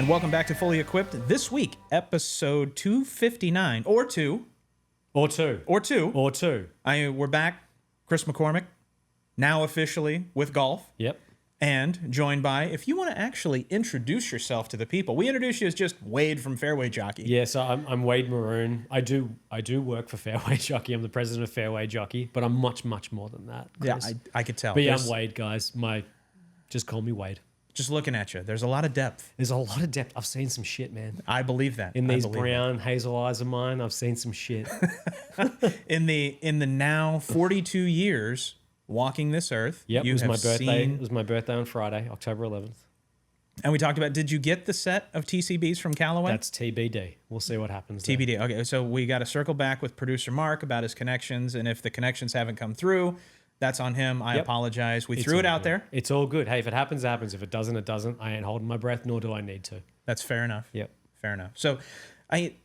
And welcome back to Fully Equipped. This week, episode 259, or two. We're back. Kris McCormack, now officially with golf. Yep. And joined by, if you want to actually introduce yourself to the people, we introduce you as just Wade from Fairway Jockey. Yeah, so I'm Wade Maroun. I do work for Fairway Jockey. I'm the president of Fairway Jockey, but I'm much more than that, Chris. Yeah, I could tell. But yeah, I'm Wade, guys. Just call me Wade. Just looking at you, there's a lot of depth. There's a lot of depth. I've seen some shit, man. I believe that. In these brown hazel eyes of mine, I've seen some shit. in the now 42 years walking this earth. Yep, it was my birthday. It was my birthday on Friday, October 11th. And we talked about, did you get the set of TCBs from Callaway? That's TBD. We'll see what happens TBD. there. Okay, so we got to circle back with producer Mark about his connections, and if the connections haven't come through, that's on him. I apologize. We threw it out there. It's all good. Hey, if it happens, it happens. If it doesn't, it doesn't. I ain't holding my breath, nor do I need to. That's fair enough. Yep. Fair enough. So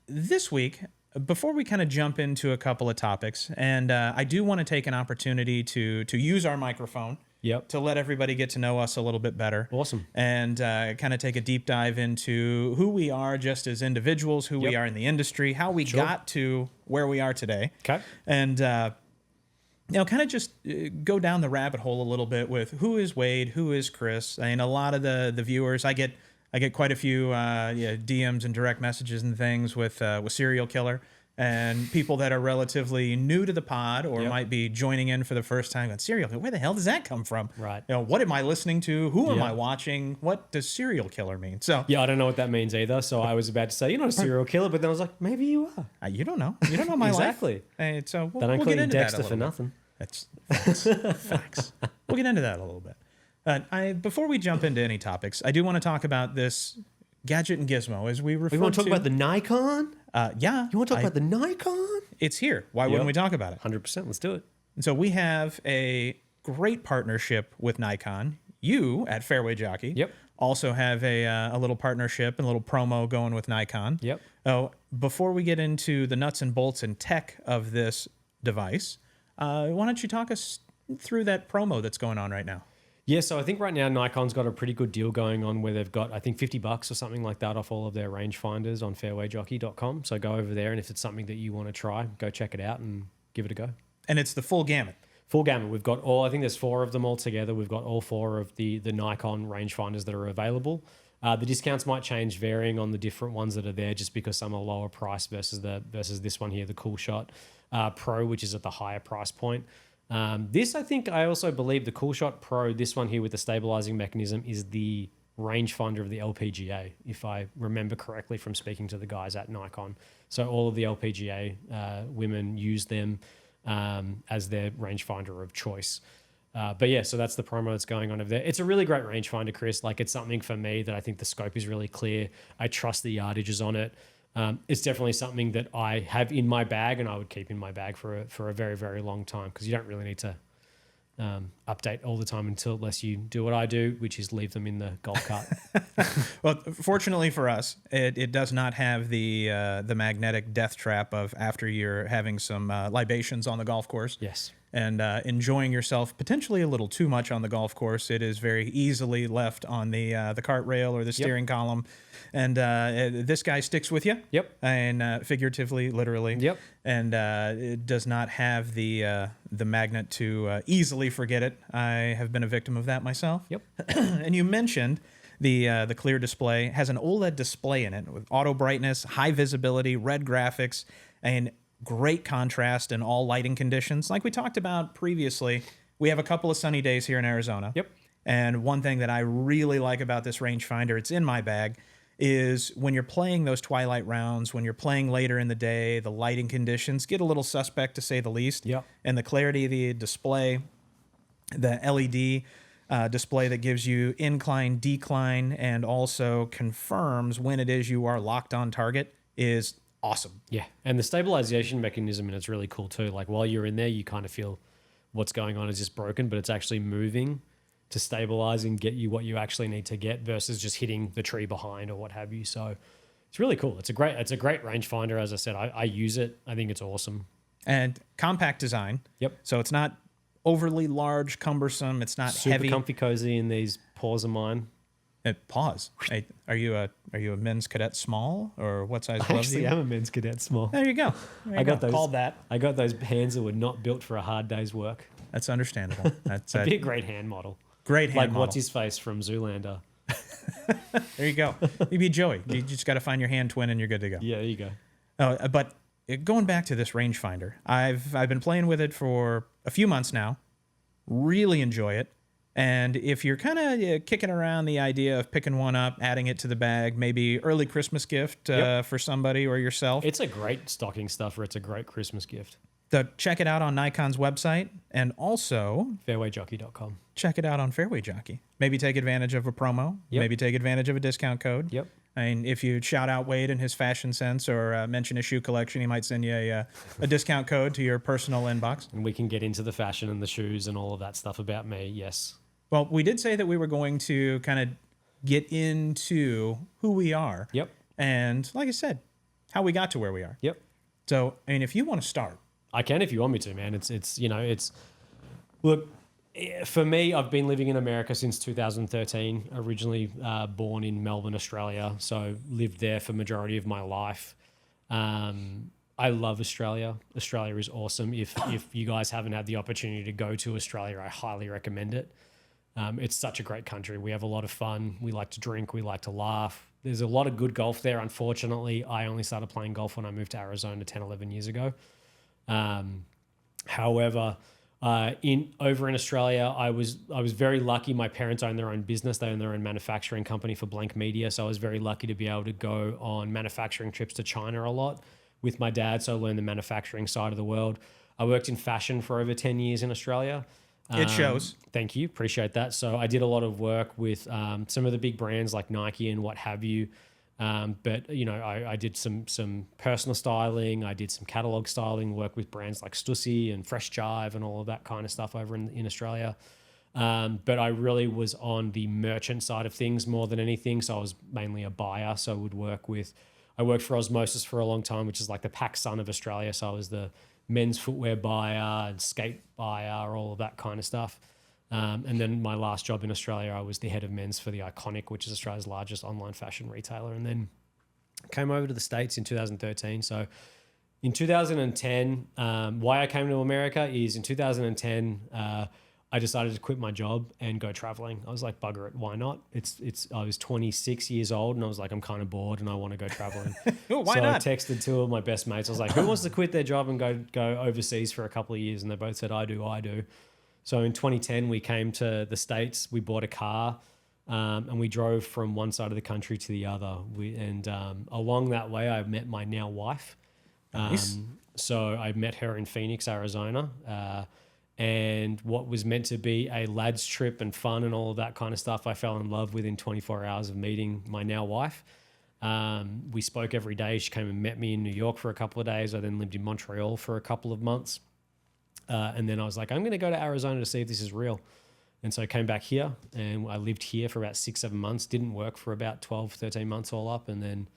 this week, before we kind of jump into a couple of topics, and I do want to take an opportunity to use our microphone to let everybody get to know us a little bit better. Awesome. And kind of take a deep dive into who we are just as individuals, who we are in the industry, how we got to where we are today. Okay. And kind of just go down the rabbit hole a little bit with who is Wade, who is Kris. I mean, a lot of the viewers, I get quite a few DMs and direct messages and things with Serial Killer and people that are relatively new to the pod or might be joining in for the first time. Going, Serial Killer, where the hell does that come from? Right. What am I listening to? Who am I watching? What does Serial Killer mean? So yeah, I don't know what that means either. So I was about to say, you're not a serial killer, but then I was like, maybe you are. You don't know. You don't know my exactly. life. So we'll get into Dexter that a for bit. nothing. That's facts. We'll get into that a little bit. Before we jump into any topics, I do want to talk about this Gadget and Gizmo, as we refer to. You want to talk about the Nikon? Yeah. You want to talk about the Nikon? It's here. Why wouldn't we talk about it? 100%. Let's do it. And so we have a great partnership with Nikon. You at Fairway Jockey also have a little partnership and a little promo going with Nikon. Yep. Oh, before we get into the nuts and bolts and tech of this device, why don't you talk us through that promo that's going on right now? Yeah, so I think right now Nikon's got a pretty good deal going on where they've got, I think, $50 or something like that off all of their rangefinders on fairwayjockey.com. So go over there, and if it's something that you want to try, go check it out and give it a go. And it's the full gamut. Full gamut. We've got all, I think there's 4 of them all together. We've got all 4 of the Nikon rangefinders that are available. The discounts might change varying on the different ones that are there just because some are lower price versus this one here, the Cool Shot Pro, which is at the higher price point. I also believe the Cool Shot Pro, this one here with the stabilizing mechanism, is the rangefinder of the LPGA, if I remember correctly from speaking to the guys at Nikon. So all of the LPGA women use them as their rangefinder of choice. But yeah, so that's the promo that's going on over there. It's a really great rangefinder, Chris. Like, it's something for me that I think the scope is really clear. I trust the yardages on it. It's definitely something that I have in my bag and I would keep in my bag for a very, very long time, because you don't really need to update all the time unless you do what I do, which is leave them in the golf cart. Well, fortunately for us, it does not have the magnetic death trap of after you're having some libations on the golf course. Yes. And enjoying yourself potentially a little too much on the golf course. It is very easily left on the cart rail or the steering column. And this guy sticks with you. Yep. And figuratively, literally. Yep. And it does not have the magnet to easily forget it. I have been a victim of that myself. Yep. And you mentioned the clear display. It has an OLED display in it with auto brightness, high visibility, red graphics, and great contrast in all lighting conditions. Like we talked about previously, we have a couple of sunny days here in Arizona. Yep. And one thing that I really like about this rangefinder, it's in my bag, is when you're playing those twilight rounds, when you're playing later in the day, the lighting conditions get a little suspect, to say the least. Yep. And the clarity of the display, the LED display that gives you incline, decline, and also confirms when it is you are locked on target is awesome. Yeah, and the stabilization mechanism, and it's really cool too. Like, while you're in there, you kind of feel what's going on is just broken, but it's actually moving to stabilize and get you what you actually need to get versus just hitting the tree behind or what have you. So it's really cool. It's a great rangefinder. As I said, I use it. I think it's awesome. And compact design. Yep. So it's not overly large, cumbersome. It's not super heavy. comfy, cozy in these paws of mine. Pause. Hey, are you a men's cadet small, or what size gloves do Actually, you? I'm a men's cadet small. There you go. There you I got go. those. Called that. I got those hands that were not built for a hard day's work. That's understandable. That's It'd be a great hand model. great hand Like model. what's his face from Zoolander. There you go. You be Joey. You just got to find your hand twin, and you're good to go. Yeah, there you go. But going back to this rangefinder, I've been playing with it for a few months now. Really enjoy it. And if you're kind of kicking around the idea of picking one up, adding it to the bag, maybe early Christmas gift for somebody or yourself, It's a great stocking stuffer. It's a great Christmas gift. so check it out on Nikon's website, and also Fairwayjockey.com. check it out on Fairway Jockey. Maybe take advantage of a promo. Yep. Maybe take advantage of a discount code. Yep. I mean, if you shout out Wade and his fashion sense, or mention his shoe collection, he might send you a discount code to your personal inbox. And we can get into the fashion and the shoes and all of that stuff about me. Yes. Well, we did say that we were going to kind of get into who we are. Yep. And like I said, how we got to where we are. Yep. So, I mean, if you want to start. I can if you want me to, man. Look, for me, I've been living in America since 2013. Originally born in Melbourne, Australia, so lived there for majority of my life. I love Australia. Australia is awesome. If you guys haven't had the opportunity to go to Australia, I highly recommend it. It's such a great country. We have a lot of fun. We like to drink. We like to laugh. There's a lot of good golf there. Unfortunately, I only started playing golf when I moved to Arizona 10, 11 years ago. However, over in Australia, I was very lucky. My parents own their own business. They own their own manufacturing company for Blank Media. So I was very lucky to be able to go on manufacturing trips to China a lot with my dad. So I learned the manufacturing side of the world. I worked in fashion for over 10 years in Australia. It shows. Thank you. Appreciate that. So I did a lot of work with some of the big brands like Nike and what have you. But, I did some personal styling. I did some catalog styling, work with brands like Stussy and Fresh Jive and all of that kind of stuff over in Australia. But I really was on the merchant side of things more than anything. So I was mainly a buyer. So I worked for Osmosis for a long time, which is like the PacSun of Australia. So I was the men's footwear buyer and skate buyer, all of that kind of stuff. And then my last job in Australia, I was the head of men's for the Iconic, which is Australia's largest online fashion retailer. And then came over to the States in 2013. So in 2010, why I came to America is in 2010, I decided to quit my job and go traveling. I was like, bugger it, why not? I was 26 years old and I was like, I'm kind of bored and I want to go traveling. Why so not? I texted two of my best mates. I was like, who wants to quit their job and go overseas for a couple of years? And they both said, I do. So in 2010, we came to the States, we bought a car, and we drove from one side of the country to the other. Along that way, I met my now wife. Nice. So I met her in Phoenix, Arizona. And what was meant to be a lad's trip and fun and all of that kind of stuff, I fell in love within 24 hours of meeting my now wife. We spoke every day. She came and met me in New York for a couple of days. I then lived in Montreal for a couple of months. And then I was like, I'm going to go to Arizona to see if this is real. And so I came back here and I lived here for about 6-7 months, didn't work for about 12, 13 months all up. And then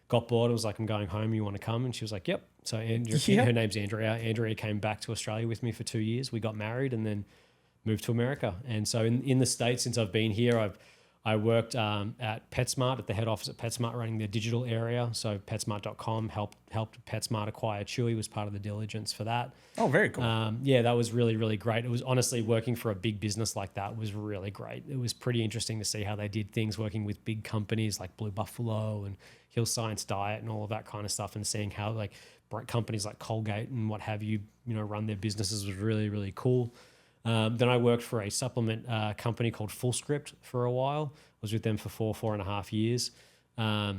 got bored. I was like, I'm going home. You want to come? And she was like, yep. So her name's Andrea. Andrea came back to Australia with me for 2 years. We got married and then moved to America. And so in the States, since I've been here, I worked at PetSmart, at the head office at PetSmart, running their digital area. So PetSmart.com helped PetSmart acquire Chewy, was part of the diligence for that. Oh, very cool. Yeah, that was really, really great. It was honestly working for a big business like that was really great. It was pretty interesting to see how they did things working with big companies like Blue Buffalo and Hill Science Diet and all of that kind of stuff, and seeing how like companies like Colgate and what have you, run their businesses was really, really cool. Then I worked for a supplement company called FullScript for a while. I was with them for 4.5 years. So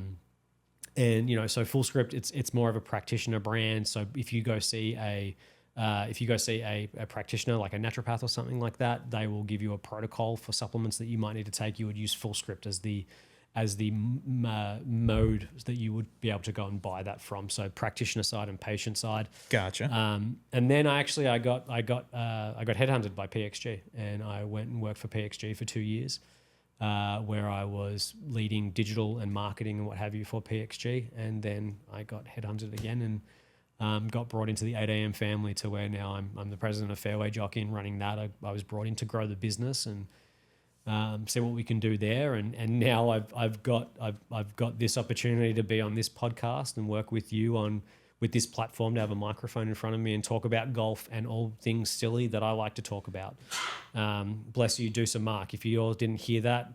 FullScript, it's more of a practitioner brand. So if you go see a practitioner like a naturopath or something like that, they will give you a protocol for supplements that you might need to take. You would use FullScript as the mode that you would be able to go and buy that from. So practitioner side and patient side. Gotcha. And then I got headhunted by PXG, and I went and worked for PXG for 2 years, where I was leading digital and marketing and what have you for PXG. And then I got headhunted again and got brought into the 8 a.m. family, to where now I'm the president of Fairway Jockey and running that. I was brought in to grow the business, and see what we can do there. And now I've got this opportunity to be on this podcast and work with you with this platform, to have a microphone in front of me and talk about golf and all things silly that I like to talk about. Bless you, do some Mark. If you all didn't hear that,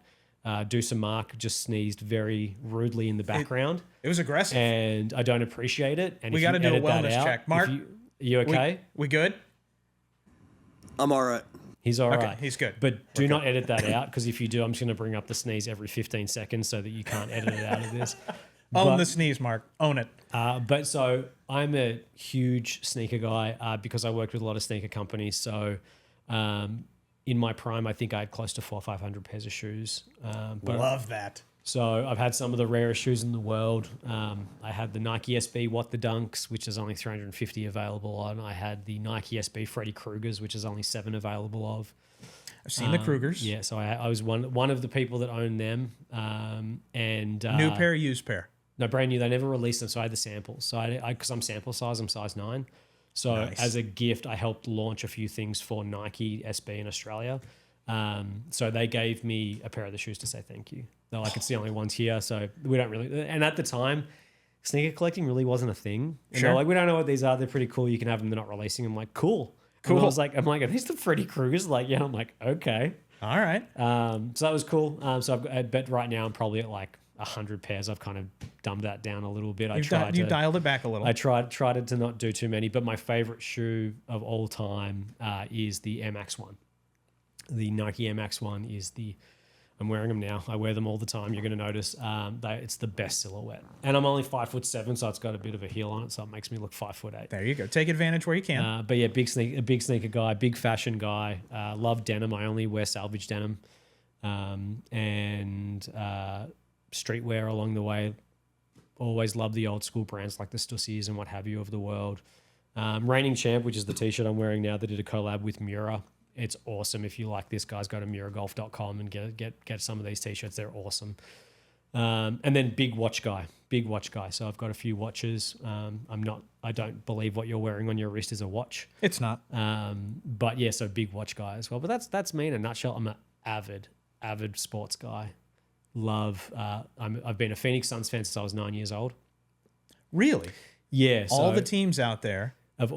do some Mark just sneezed very rudely in the background. It was aggressive. And I don't appreciate it. And we got to do a wellness check. Mark, you okay? We good? I'm all right. He's all right. Okay, he's good. But do not edit that out, because if you do, I'm just going to bring up the sneeze every 15 seconds so that you can't edit it out of this. Own the sneeze, Mark. Own it. But so I'm a huge sneaker guy because I worked with a lot of sneaker companies. So in my prime, I think I had close to 400 or 500 pairs of shoes. Love that. So I've had some of the rarest shoes in the world. I had the Nike SB What the Dunks, which is only 350 available on. I had the Nike SB Freddy Kruegers, which is only 7 available of. I've seen the Krugers. Yeah, so I was one of the people that owned them. New pair, used pair. No, brand new. They never released them, so I had the samples. So because I'm sample size, I'm size 9. So Nice. as a gift, I helped launch a few things for Nike SB in Australia. So they gave me a pair of the shoes to say thank you. They're like, it's the only ones here, so we don't really. And at the time, sneaker collecting really wasn't a thing. And Sure. they're like, we don't know what these are. They're pretty cool. You can have them. They're not releasing them. I'm like, cool. And I was like, are these the Freddy Kruegers? Like, yeah. I'm like, okay. All right. So that was cool. So I bet right now I'm probably at like 100 pairs. I've kind of dumbed that down a little bit. You dialed it back a little. I tried to not do too many, but my favorite shoe of all time is the MX1. The Nike MX1 is I'm wearing them now. I wear them all the time. You're going to notice it's the best silhouette. And I'm only 5'7", so it's got a bit of a heel on it, so it makes me look 5'8". There you go. Take advantage where you can. But yeah, big sneaker guy, big fashion guy. Love denim. I only wear salvage denim, and streetwear along the way. Always love the old school brands like the Stussies and what have you of the world. Reigning Champ, which is the t-shirt I'm wearing now, they did a collab with Mura. It's awesome. If you like this, guys, go to muragolf.com and get some of these t-shirts. They're awesome. And then big watch guy. So I've got a few watches. I don't believe what you're wearing on your wrist is a watch. It's not. But yeah, so big watch guy as well. But that's me in a nutshell. I'm an avid sports guy. I've been a Phoenix Suns fan since I was 9 years old. Really? Yeah. All the teams out there. It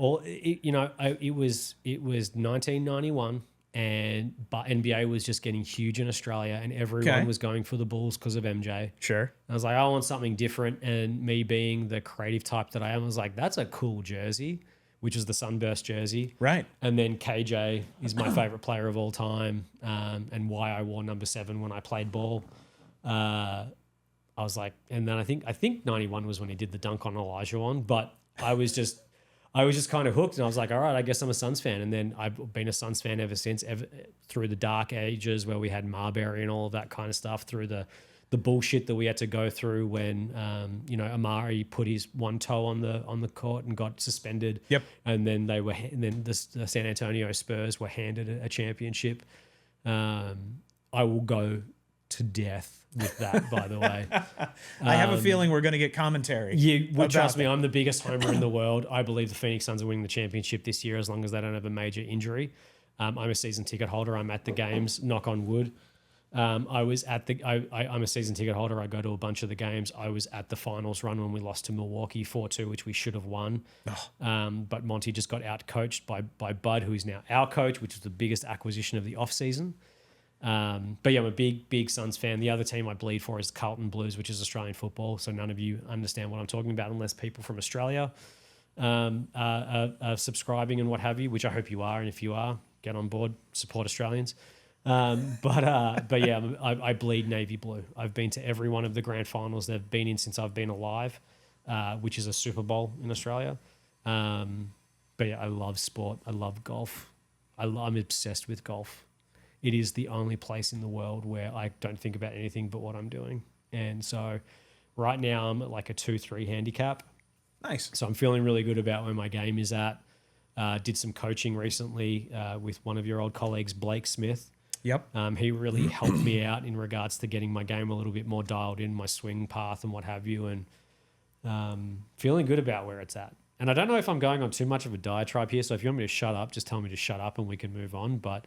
was 1991, but NBA was just getting huge in Australia, and everyone was going for the Bulls because of MJ. Sure. I was like, I want something different, and me being the creative type that I am, I was like, that's a cool jersey, which is the Sunburst jersey. Right. And then KJ is my favorite player of all time, and why I wore number 7 when I played ball. I was like, and then I think 91 was when he did the dunk on Olajuwon, but I was just kind of hooked, and I was like, all right, I guess I'm a Suns fan. And then I've been a Suns fan ever since, through the dark ages where we had Marbury and all of that kind of stuff, through the bullshit that we had to go through when Amari put his one toe on the court and got suspended. Yep. And then the San Antonio Spurs were handed a championship. I will go to death with that, by the way. I have a feeling we're going to get commentary. Yeah, trust me, I'm the biggest homer in the world. I believe the Phoenix Suns are winning the championship this year as long as they don't have a major injury. I'm a season ticket holder. I'm at the games, knock on wood. I'm a season ticket holder. I go to a bunch of the games. I was at the finals run when we lost to Milwaukee 4-2, which we should have won. But Monty just got out-coached by Bud, who is now our coach, which was the biggest acquisition of the off-season. But yeah, I'm a big Suns fan. The other team I bleed for is Carlton Blues, which is Australian football. So none of you understand what I'm talking about unless people from Australia are subscribing and what have you, which I hope you are. And if you are, get on board, support Australians. But yeah, I bleed navy blue. I've been to every one of the grand finals they've been in since I've been alive, which is a Super Bowl in Australia. But yeah, I love sport. I love golf. I'm obsessed with golf. It is the only place in the world where I don't think about anything but what I'm doing. And so right now I'm at like a 2-3 handicap. Nice. So I'm feeling really good about where my game is at. Did some coaching recently with one of your old colleagues, Blake Smith. Yep. He really helped me out in regards to getting my game a little bit more dialed in, my swing path and what have you, and feeling good about where it's at. And I don't know if I'm going on too much of a diatribe here, so if you want me to shut up, just tell me to shut up and we can move on. But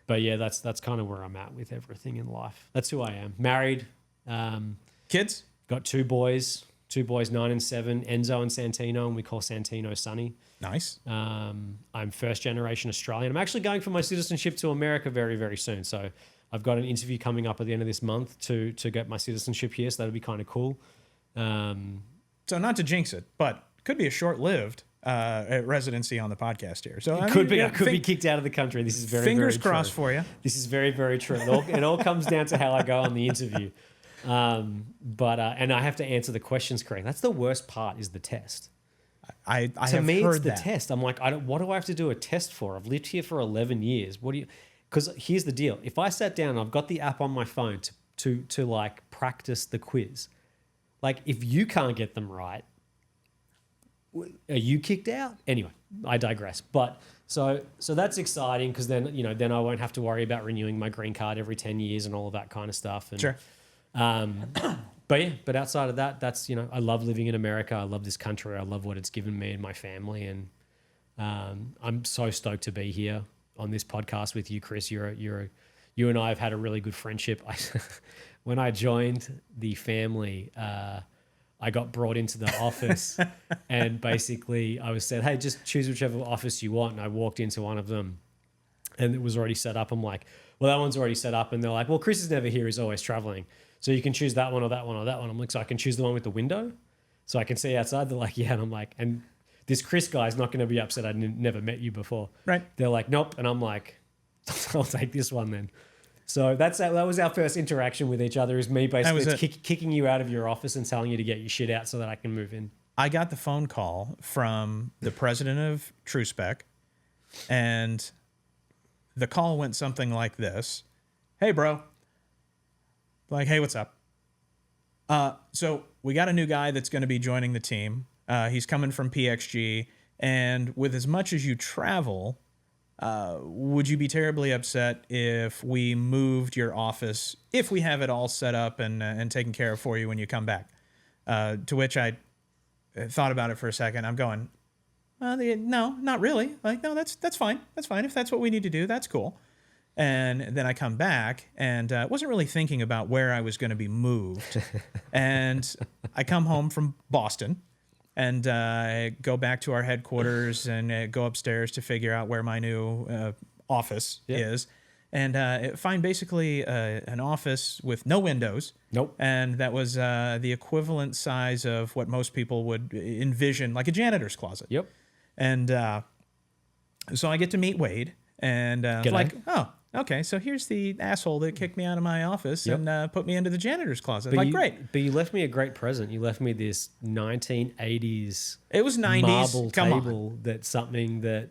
But yeah, that's kind of where I'm at with everything in life. That's who I am. Married, Kids? got two boys, 9 and 7, Enzo and Santino, and we call Santino Sonny. Nice. I'm first generation Australian. I'm actually going for my citizenship to America very, very soon. So I've got an interview coming up at the end of this month to get my citizenship here. So that'll be kind of cool. So not to jinx it, but could be a short-lived residency on the podcast here. So I could be kicked out of the country. This is very, fingers very crossed true. for you. This is very, very true. It all comes down to how I go on the interview. But I have to answer the questions correct. That's the worst part, is the test. I to have me, heard it's the that. test. I'm like, what do I have to do a test for? I've lived here for 11 years. What do you? Because here's the deal. If I sat down, I've got the app on my phone to like practice the quiz. Like, if you can't get them right, are you kicked out? Anyway, I digress. But so that's exciting, because then I won't have to worry about renewing my green card every 10 years and all of that kind of stuff. And, Sure. But outside of that, that's, I love living in America. I love this country. I love what it's given me and my family. And I'm so stoked to be here on this podcast with you, Kris. You and I have had a really good friendship. When I joined the family, I got brought into the office and basically I was said, hey, just choose whichever office you want. And I walked into one of them and it was already set up. I'm like, well, that one's already set up. And they're like, well, Kris is never here. He's always traveling. So you can choose that one or that one or that one. I'm like, so I can choose the one with the window so I can see outside. They're like, yeah. And I'm like, and this Kris guy's not going to be upset. Never met you before. Right. They're like, nope. And I'm like, I'll take this one then. So that was our first interaction with each other, is me basically kicking you out of your office and telling you to get your shit out so that I can move in. I got the phone call from the president of TrueSpec, and the call went something like this. Hey, bro. Like, hey, what's up? So we got a new guy that's going to be joining the team. He's coming from PXG, and with as much as you travel, would you be terribly upset if we moved your office, if we have it all set up and taken care of for you when you come back? To which I thought about it for a second. I'm going, no, not really. Like, no, that's fine. That's fine. If that's what we need to do, that's cool. And then I come back and wasn't really thinking about where I was going to be moved. And I come home from Boston and go back to our headquarters and go upstairs to figure out where my new office is. And find basically an office with no windows. Nope. And that was the equivalent size of what most people would envision, like a janitor's closet. Yep. And so I get to meet Wade. And like, oh, okay, so here's the asshole that kicked me out of my office and put me into the janitor's closet. Great. But you left me a great present. You left me this 1980s It was 90s. marble Come table that's something that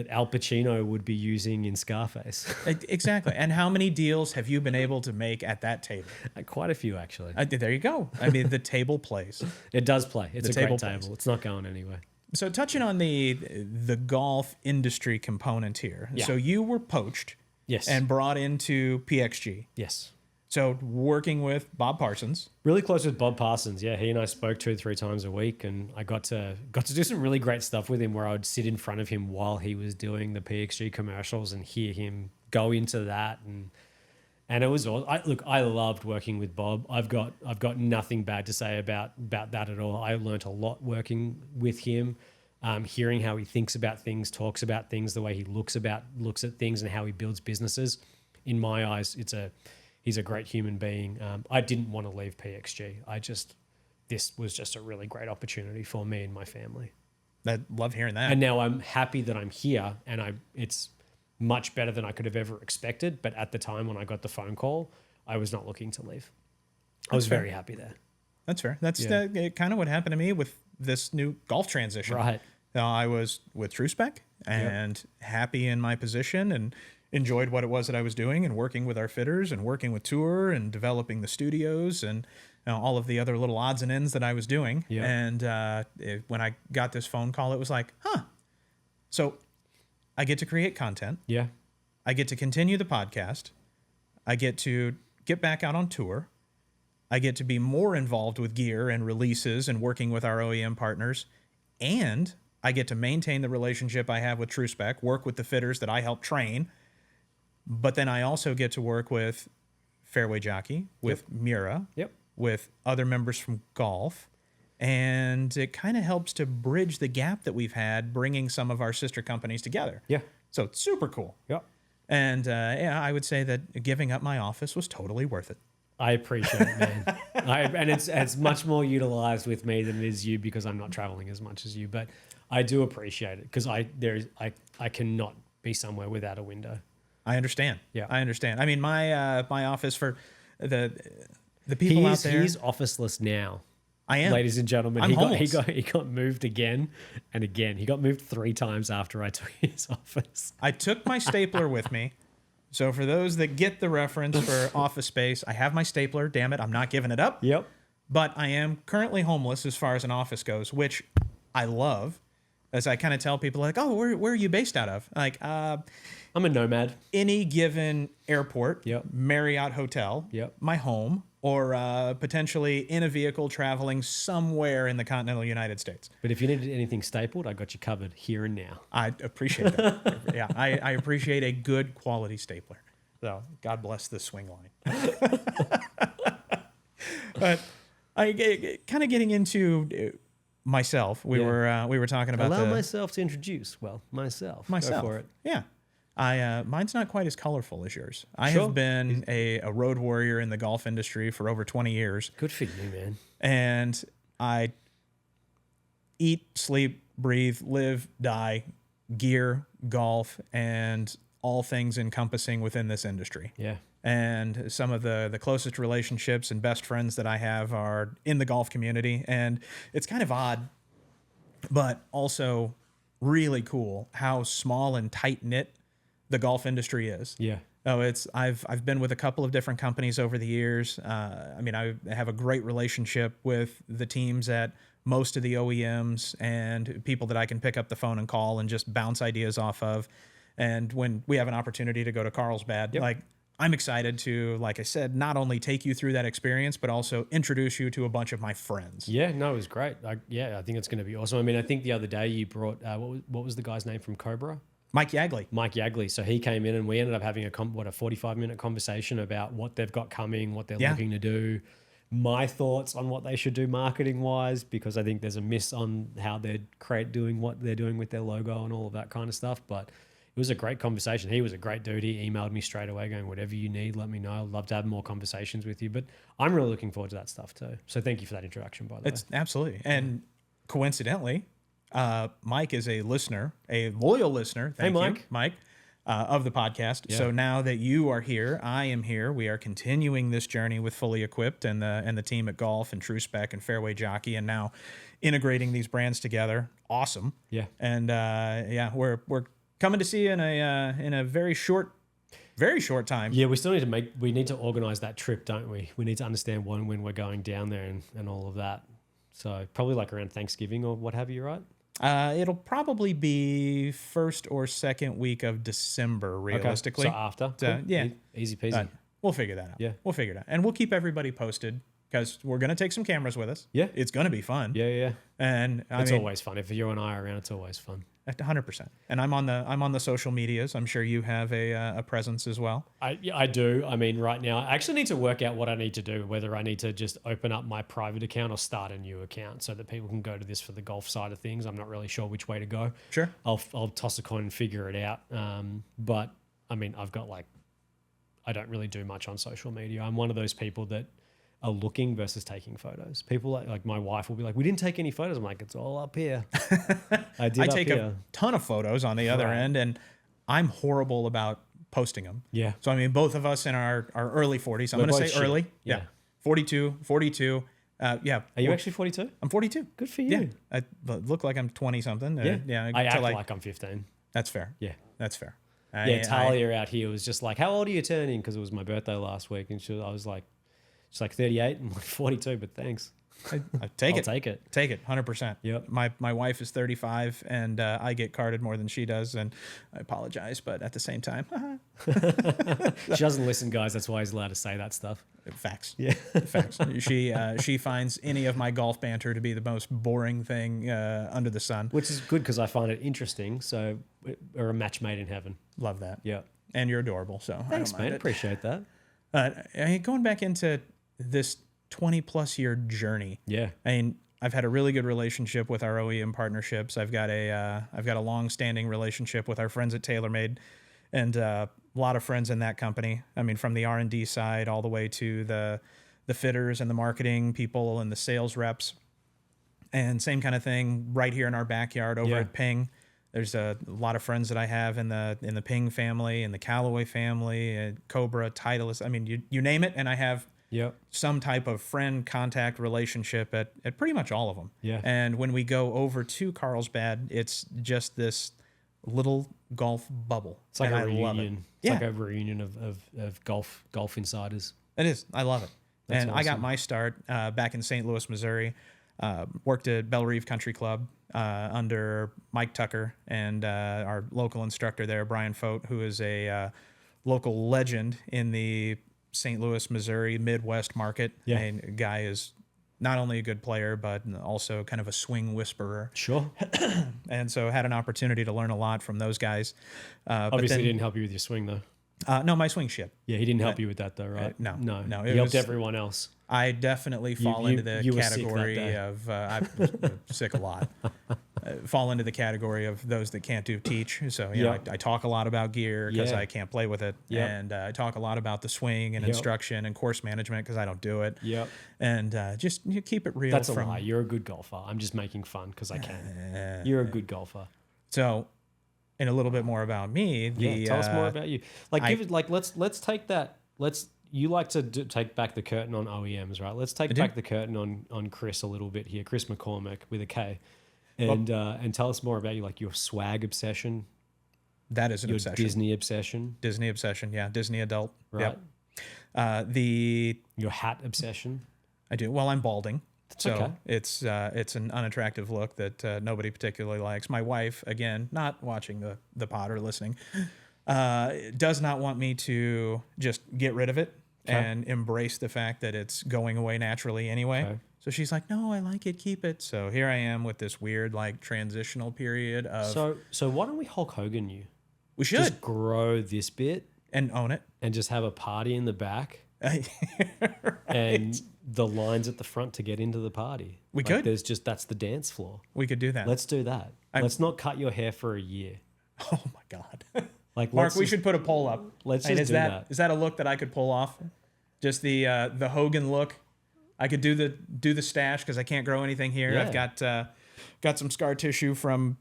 Al Pacino would be using in Scarface. Exactly. And how many deals have you been able to make at that table? Quite a few, actually. There you go. I mean, the table plays. It does play. It's a great plays. table. It's not going anywhere. So touching on the golf industry component here. Yeah. So you were poached Yes. and brought into PXG. Yes. So working with Bob Parsons. Really close with Bob Parsons. Yeah, he and I spoke 2 or 3 times a week, and I got to do some really great stuff with him, where I would sit in front of him while he was doing the PXG commercials and hear him go into that, and it was all. I loved working with Bob. I've got nothing bad to say about that at all. I learned a lot working with him, hearing how he thinks about things, talks about things, the way he looks at things, and how he builds businesses. In my eyes, he's a great human being. I didn't want to leave PXG. This was just a really great opportunity for me and my family. I love hearing that. And now I'm happy that I'm here, and it's much better than I could have ever expected. But at the time when I got the phone call, I was not looking to leave. I was very happy there. That's fair. That's kind of what happened to me with this new golf transition. Right. I was with TrueSpec and happy in my position and enjoyed what it was that I was doing and working with our fitters and working with Tour and developing the studios and all of the other little odds and ends that I was doing. Yeah. And when I got this phone call, it was like, so I get to create content. Yeah. I get to continue the podcast. I get to get back out on tour. I get to be more involved with gear and releases and working with our OEM partners. And I get to maintain the relationship I have with TrueSpec, work with the fitters that I help train. But then I also get to work with Fairway Jockey, with Mira, Yep. with other members from golf. And it kind of helps to bridge the gap that we've had bringing some of our sister companies together. Yeah. So it's super cool. Yep. And yeah, I would say that giving up my office was totally worth it. I appreciate it, man. And it's much more utilized with me than it is you because I'm not traveling as much as you. But I do appreciate it because I cannot be somewhere without a window. I understand. Yeah. I understand. I mean, my office for the people out there. He's officeless now. I am. Ladies and gentlemen, I'm homeless. he got moved again and again. He got moved 3 times after I took his office. I took my stapler with me. So for those that get the reference for Office Space, I have my stapler. Damn it, I'm not giving it up. Yep. But I am currently homeless as far as an office goes, which I love. As I kind of tell people, like, oh, where are you based out of? Like, I'm a nomad. any given airport, Yep. Marriott hotel, Yep. my home, or potentially in a vehicle traveling somewhere in the continental United States. But if you needed anything stapled, I got you covered here and now. I appreciate that. Yeah, I appreciate a good quality stapler. So God bless the swing line. But I kind of getting into myself. We were talking about Allow myself to introduce. Well, myself. myself. Go for it. Yeah. Mine's not quite as colorful as yours. I Sure. have been a road warrior in the golf industry for over 20 years. Good for you, man. And I eat, sleep, breathe, live, die, gear, golf, and all things encompassing within this industry. Yeah. And some of the closest relationships and best friends that I have are in the golf community. And it's kind of odd, but also really cool how small and tight knit the golf industry is. Yeah. Oh, I've been with a couple of different companies over the years. I mean, I have a great relationship with the teams at most of the OEMs and people that I can pick up the phone and call and just bounce ideas off of. And when we have an opportunity to go to Carlsbad, like, I'm excited to, like I said, not only take you through that experience, but also introduce you to a bunch of my friends. Yeah, no, it was great. I think it's going to be awesome. I mean, I think the other day you brought, what was the guy's name from Cobra? Mike Yagley. Mike Yagley. So he came in and we ended up having a 45-minute conversation about what they've got coming, what they're looking to do, my thoughts on what they should do marketing wise, because I think there's a miss on how they're doing what they're doing with their logo and all of that kind of stuff. But it was a great conversation. He was a great dude. He emailed me straight away going, whatever you need, let me know. I'd love to have more conversations with you. But I'm really looking forward to that stuff too. So thank you for that introduction, by the way. It's absolutely. And coincidentally, Mike is a listener, a loyal listener. Thank you, Mike, of the podcast. Yeah. So now that you are here, I am here. We are continuing this journey with Fully Equipped and the team at Golf and True Spec and Fairway Jockey, and now integrating these brands together. Awesome. Yeah. And we're coming to see you in a very short time. Yeah, we still need to organize that trip, don't we? We need to understand when we're going down there and all of that. So probably like around Thanksgiving or what have you, right? It'll probably be first or second week of December, realistically. Okay. So after? So, cool. yeah. Easy peasy. We'll figure that out. Yeah. We'll figure it out. And we'll keep everybody posted because we're going to take some cameras with us. Yeah. It's going to be fun. Yeah. And It's always fun. If you and I are around, it's always fun. 100%. And I'm on the social medias. I'm sure you have a presence as well. I do. I mean, right now, I actually need to work out what I need to do, whether I need to just open up my private account or start a new account so that people can go to this for the golf side of things. I'm not really sure which way to go. Sure. I'll toss a coin and figure it out. But I mean, I don't really do much on social media. I'm one of those people that are looking versus taking photos. People like my wife will be like, we didn't take any photos. I'm like, it's all up here. I take a ton of photos on the other end, and I'm horrible about posting them. Yeah. So, I mean, both of us in our early 40s. I'm going to say early. Yeah. 42. Yeah. Are you actually 42? I'm 42. Good for you. Yeah. I look like I'm 20 something. Yeah. I act like I'm 15. That's fair. Yeah. That's fair. Talia out here was just like, how old are you turning? Because it was my birthday last week. And I was like, she's like 38. I'm like 42, but thanks. I'll take it. Take it. Take it, 100%. Yep. My wife is 35, and I get carded more than she does, and I apologize, but at the same time, she doesn't listen, guys. That's why he's allowed to say that stuff. Facts. Yeah. Facts. She finds any of my golf banter to be the most boring thing under the sun. Which is good because I find it interesting. So we're a match made in heaven. Love that. Yeah. and you're adorable. So Thanks, I don't mind man. it. Appreciate that. I mean, going back into this 20+ year journey. Yeah. I mean, I've had a really good relationship with our OEM partnerships. I've got a long-standing relationship with our friends at TaylorMade, and a lot of friends in that company. I mean, from the R&D side all the way to the fitters and the marketing people and the sales reps. And same kind of thing right here in our backyard over at Ping. There's a lot of friends that I have in the Ping family, in the Callaway family, Cobra, Titleist. I mean, you name it, and I have some type of friend contact relationship at pretty much all of them. Yeah. And when we go over to Carlsbad, it's just this little golf bubble. It's like and a I love it. reunion. It's like a reunion of golf insiders. It is. I love it. That's and I got awesome. my start back in St. Louis, Missouri. Worked at Belle Reve Country Club under Mike Tucker and our local instructor there, Brian Fote, who is a local legend in the St. Louis, Missouri Midwest market. Yeah. And the guy is not only a good player, but also kind of a swing whisperer. Sure. And so had an opportunity to learn a lot from those guys. Obviously, he didn't help you with your swing, though. No, my swing ship. Yeah, he didn't help you with that, though, right? No. He It helped was- everyone else. I definitely fall you- into the you were sick that category day. of I'm sick a lot. Fall into the category of those that can't teach. So you know, Yep. I talk a lot about gear because Yeah. I can't play with it, Yep. and I talk a lot about the swing and Yep. instruction and course management because I don't do it. Yep. And just you keep it real. That's a from, lie. You're a good golfer. I'm just making fun because I can. You're a good golfer. So, and a little bit more about me. Yeah, tell us more about you. Like, I- let's take that. You like to take back the curtain on OEMs, right? Let's take do. back the curtain on Kris a little bit here. Kris McCormack with a K, and tell us more about you, like your swag obsession, That is an your obsession. Disney obsession, Disney obsession. Yeah, Disney adult. right? Yep. Your hat obsession. I do. Well, I'm balding. So okay. it's an unattractive look that nobody particularly likes. My wife, again, not watching the pod or listening, does not want me to just get rid of it and embrace the fact that it's going away naturally anyway. Okay. So she's like, no, I like it, keep it. So here I am with this weird like transitional period of So why don't we Hulk Hogan you? we should Just grow this bit and own it. and just have a party in the back. And the lines at the front to get into the party. We could. That's the dance floor. We could do that. Let's do that. Let's not cut your hair for a year. Oh my God. Like, Mark, let's we just- should put a poll up. Let's And just do that. Is that a look that I could pull off? Just the Hogan look. I could do the stash because I can't grow anything here. Yeah. I've got some scar tissue from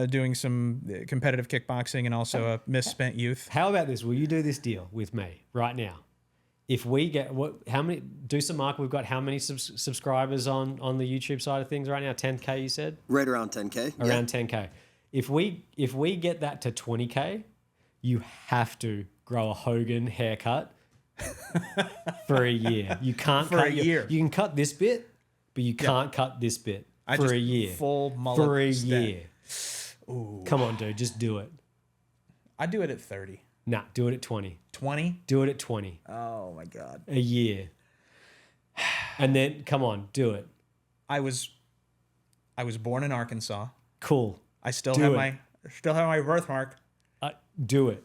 doing some competitive kickboxing and also a misspent youth. How about this? Will you do this deal with me right now? If we get do some mark, we've got how many subscribers on the YouTube side of things right now? 10K, you said? Right around 10K. Yeah. Around 10K. If we get that to 20K, you have to grow a Hogan haircut for a year. You can't For cut a year. You can cut this bit, but you can't cut this bit I for just a year. full mullet for a stat. year. Come on, dude, just do it. I'd do it at 30. Nah, do it at 20. 20? Do it at 20. Oh my God. A year. And then come on, do it. I was born in Arkansas. Cool. I still Do have it. my birthmark. Do it.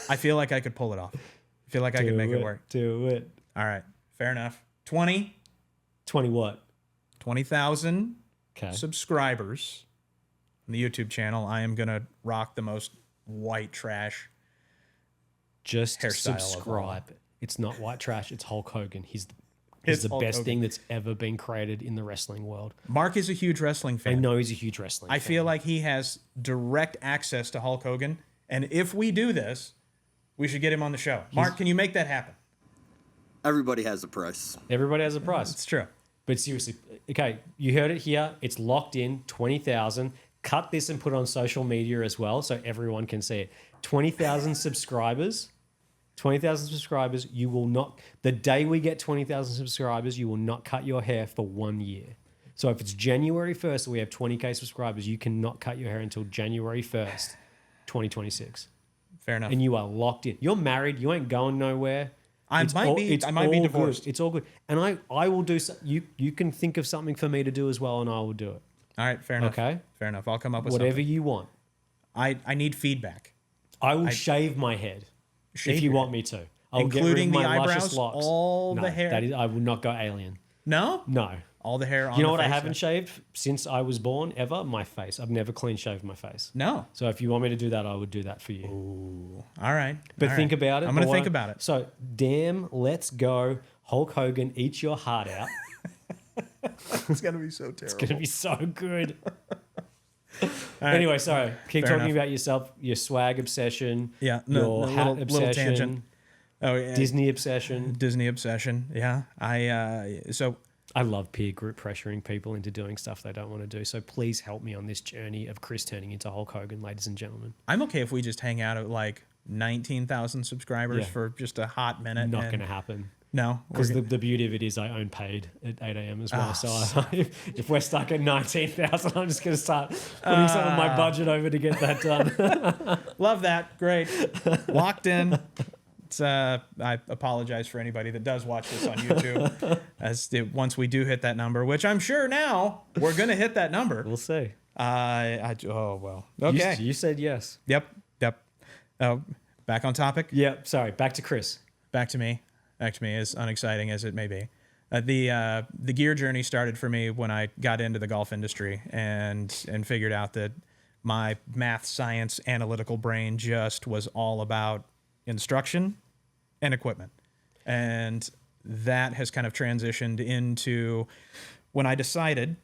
I feel like I could pull it off. I feel like I could make it work. Do it. All right. Fair enough. 20. 20 what? 20,000 Okay. subscribers on the YouTube channel. I am going to rock the most white trash. Just hairstyle of all. subscribe. It's not white trash. It's Hulk Hogan. He's It's the Hulk best Hogan. thing that's ever been created in the wrestling world. Mark is a huge wrestling I fan. know he's a huge wrestling I fan. feel like he has direct access to Hulk Hogan. And if we do this, we should get him on the show. Mark, can you make that happen? Everybody has a price. Everybody has a price. It's true. But seriously, okay, you heard it here. It's locked in, 20,000. Cut this and put it on social media as well so everyone can see it. 20,000 subscribers. 20,000 subscribers. You will not, the day we get 20,000 subscribers, you will not cut your hair for 1 year. So if it's January 1st and we have 20K subscribers, you cannot cut your hair until January 1st, 2026. Fair enough. And you are locked in. You're married. You ain't going nowhere. I might be all divorced. Good. It's all good. And I will do so. You can think of something for me to do as well, and I will do it. All right. Fair enough. Okay. Fair enough. I'll come up with Whatever something. you want. I need feedback. I will shave my head. shave if you your want head. me to. I'll Including get rid of the my luscious eyebrows, locks. all No, the hair? That is, I will not go alien. No? No. All the hair on You know the what I face, haven't shaved since I was born ever? My face. I've never clean shaved my face. No. So if you want me to do that, I would do that for you. Ooh. All right. But All think right. about it. I'm going to boy. think about it. So, damn, let's go. Hulk Hogan, eat your heart out. It's going to be so terrible. It's going to be so good. Anyway, sorry. Keep Fair talking enough. about yourself, your swag obsession, Yeah, your hat little obsession, tangent. Oh, yeah. Disney obsession. Disney obsession. Yeah. I love peer group pressuring people into doing stuff they don't want to do. So please help me on this journey of Kris turning into Hulk Hogan, ladies and gentlemen. I'm okay if we just hang out at like 19,000 subscribers Yeah. for just a hot minute. Not and- going to happen. No. Because the beauty of it is I own paid at 8 a.m. as well. Oh, so if we're stuck at 19,000, I'm just going to start putting some of my budget over to get that done. Love that. Great. Locked in. It's, I apologize for anybody that does watch this on YouTube. Once we do hit that number, which I'm sure now we're going to hit that number. We'll see. Oh, well. Okay. You said yes. Yep. Back on topic. Yep. Sorry. Back to Kris. Back to me, as unexciting as it may be. The gear journey started for me when I got into the golf industry and figured out that my math, science, analytical brain just was all about instruction and equipment. And that has kind of transitioned into when I decided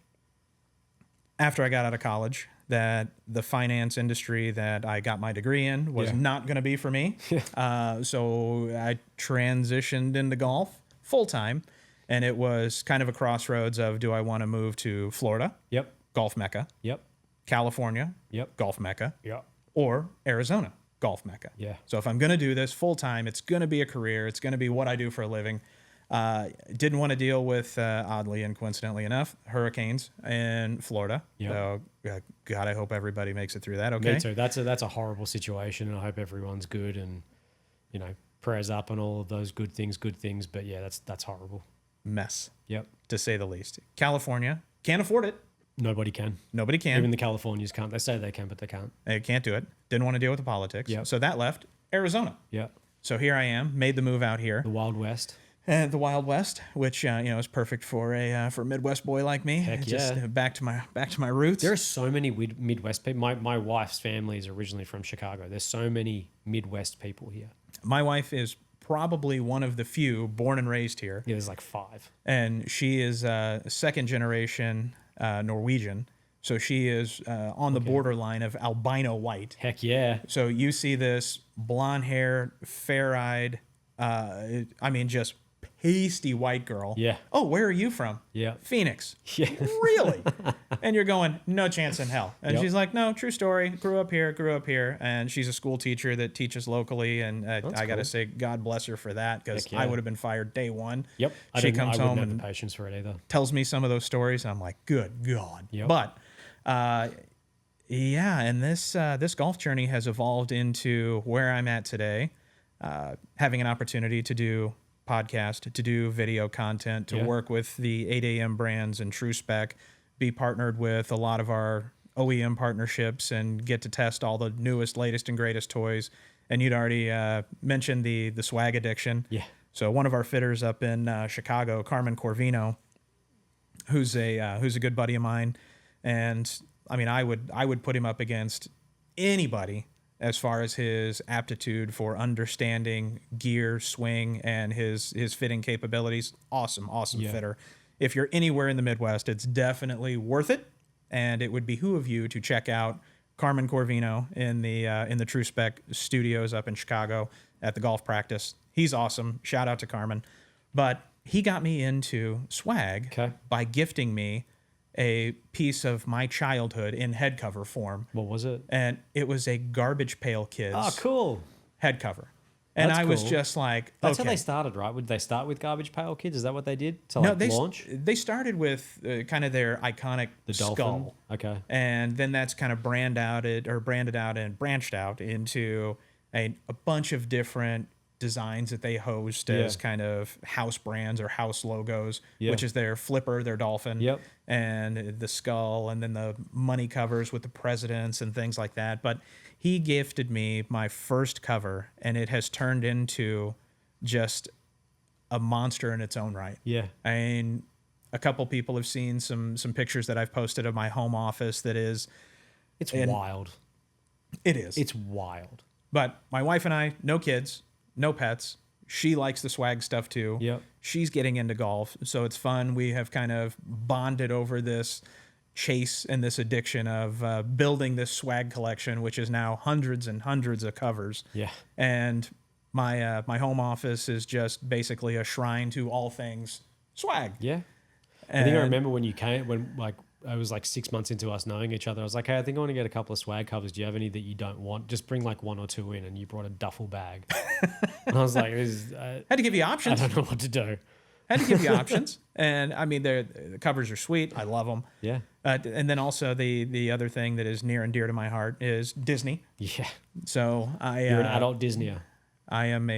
after I got out of college that the finance industry that I got my degree in was not going to be for me. So I transitioned into golf full time, and it was kind of a crossroads of, do I want to move to Florida, Yep. golf mecca, Yep. California, Yep. golf mecca, Yep. or Arizona, golf mecca. Yeah. So if I'm going to do this full time, it's going to be a career. It's going to be what I do for a living. Didn't want to deal with, oddly and coincidentally enough, hurricanes in Florida. Yep. So, God, I hope everybody makes it through that. Okay. Me too. That's a horrible situation, and I hope everyone's good and prayers up and all of those good things. But yeah, that's horrible. Mess, Yep. to say the least. California can't afford it. Nobody can. Nobody can. Even the Californians can't. They say they can, but they can't. They can't do it. Didn't want to deal with the politics. Yep. So that left Arizona. Yep. So here I am, made the move out here. The Wild West. The Wild West, which is perfect for a Midwest boy like me. Heck Just yeah. back to my roots. There are so many Midwest people. My wife's family is originally from Chicago. There's so many Midwest people here. My wife is probably one of the few born and raised here, Yeah, there's like 5. and she is second generation Norwegian. So she is on the borderline of albino white. Heck yeah. So you see this blonde hair, fair eyed, just pasty white girl. Yeah. Oh, where are you from? Yeah. Phoenix. Yeah. Really? And you're going, no chance in hell. And Yep. she's like, no, true story. Grew up here. And she's a school teacher that teaches locally. And I got to cool. say, God bless her for that, because Heck yeah. I would have been fired day one. Yep. She comes I home wouldn't have and the patience for it either. tells me some of those stories. And I'm like, good God. Yep. But and this golf journey has evolved into where I'm at today, having an opportunity to do podcast, to do video content, to Yeah. work with the 8 a.m. brands and True Spec, be partnered with a lot of our OEM partnerships, and get to test all the newest, latest, and greatest toys. And you'd already mentioned the swag addiction. Yeah. So one of our fitters up in Chicago, Carmen Corvino, who's a good buddy of mine, and I mean I would put him up against anybody as far as his aptitude for understanding gear, swing, and his fitting capabilities. Awesome Yeah. fitter. If you're anywhere in the Midwest, it's definitely worth it, and it would behoove you to check out Carmen Corvino in the True Spec studios up in Chicago at the golf practice. He's awesome. Shout out to Carmen. But he got me into swag Okay. by gifting me a piece of my childhood in head cover form. What was it? And it was a Garbage Pail Kids Oh, cool. head cover. And That's I was cool. just like, That's okay. how they started, right? Would they start with Garbage Pail Kids? Is that what they did to No, like launch? they started with kind of their iconic The dolphin. skull. Okay. And then that's kind of branded out and branched out into a bunch of different designs that they host as kind of house brands or house logos, which is their flipper, their dolphin, and the skull, and then the money covers with the presidents and things like that. But he gifted me my first cover, and it has turned into just a monster in its own right. Yeah. I mean, a couple people have seen some pictures that I've posted of my home office that is... It's wild. It is. It's wild. But my wife and I, no kids, no pets. She likes the swag stuff too. Yep. She's getting into golf, so it's fun. We have kind of bonded over this chase and this addiction of building this swag collection, which is now hundreds and hundreds of covers. Yeah. And my my home office is just basically a shrine to all things swag. Yeah. I think I remember when you came, when like I was like 6 months into us knowing each other, I was like, hey, I think I want to get a couple of swag covers. Do you have any that you don't want? Just bring like one or two in, and you brought a duffel bag. And I was like, had to give you options. I don't know what to do. Had to give you options. And I mean, the covers are sweet. I love them. Yeah. And then also the other thing that is near and dear to my heart is Disney. Yeah. So You're an adult Disneyer. I am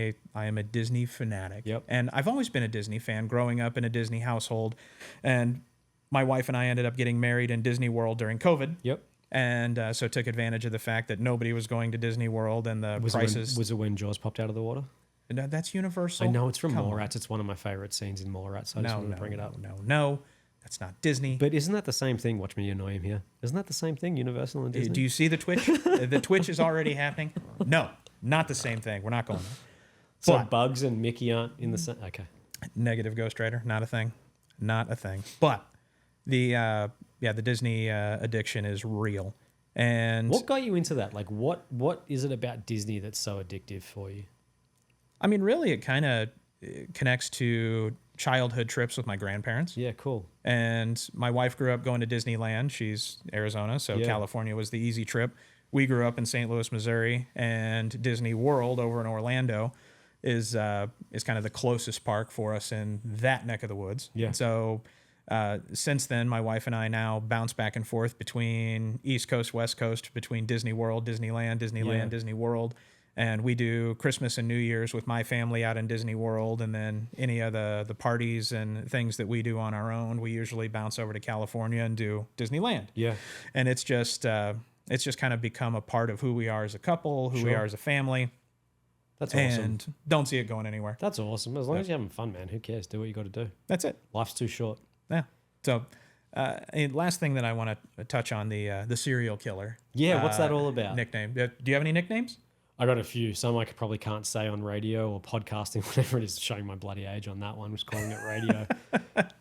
a Disney fanatic. Yep. And I've always been a Disney fan, growing up in a Disney household. And my wife and I ended up getting married in Disney World during COVID. Yep. And so took advantage of the fact that nobody was going to Disney World, and the prices. Was it when Jaws popped out of the water? No, that's Universal. I know it's from Come on. Mallrats. It's one of my favorite scenes in Mallrats. So I just wanted to bring it up. No, that's not Disney. But isn't that the same thing? Watch me annoy him here. Isn't that the same thing? Universal and Disney. Do you see the Twitch? The Twitch is already happening. No, not the same thing. We're not going there. So But- Bugs and Mickey aren't in the same. Okay. Negative Ghost Rider, not a thing. Not a thing. But the Disney addiction is real. And What got you into that? Like, what is it about Disney that's so addictive for you? I mean, really, it kind of connects to childhood trips with my grandparents. Yeah, cool. And my wife grew up going to Disneyland. She's Arizona, so California was the easy trip. We grew up in St. Louis, Missouri, and Disney World over in Orlando is kind of the closest park for us in that neck of the woods. Yeah. So since then, my wife and I now bounce back and forth between East Coast, West Coast, between Disney World, Disneyland, Disney World. And we do Christmas and New Year's with my family out in Disney World, and then any of the parties and things that we do on our own, we usually bounce over to California and do Disneyland. Yeah. And it's just kind of become a part of who we are as a couple, who we are as a family. That's awesome. And don't see it going anywhere. That's awesome. As long as you're having fun, man. Who cares? Do what you got to do. That's it. Life's too short. Yeah. So, and last thing that I want to touch on, the serial killer. Yeah, what's that all about? Nickname. Do you have any nicknames? I got a few. Some I probably can't say on radio or podcasting, whatever it is, showing my bloody age on that one, was calling it radio.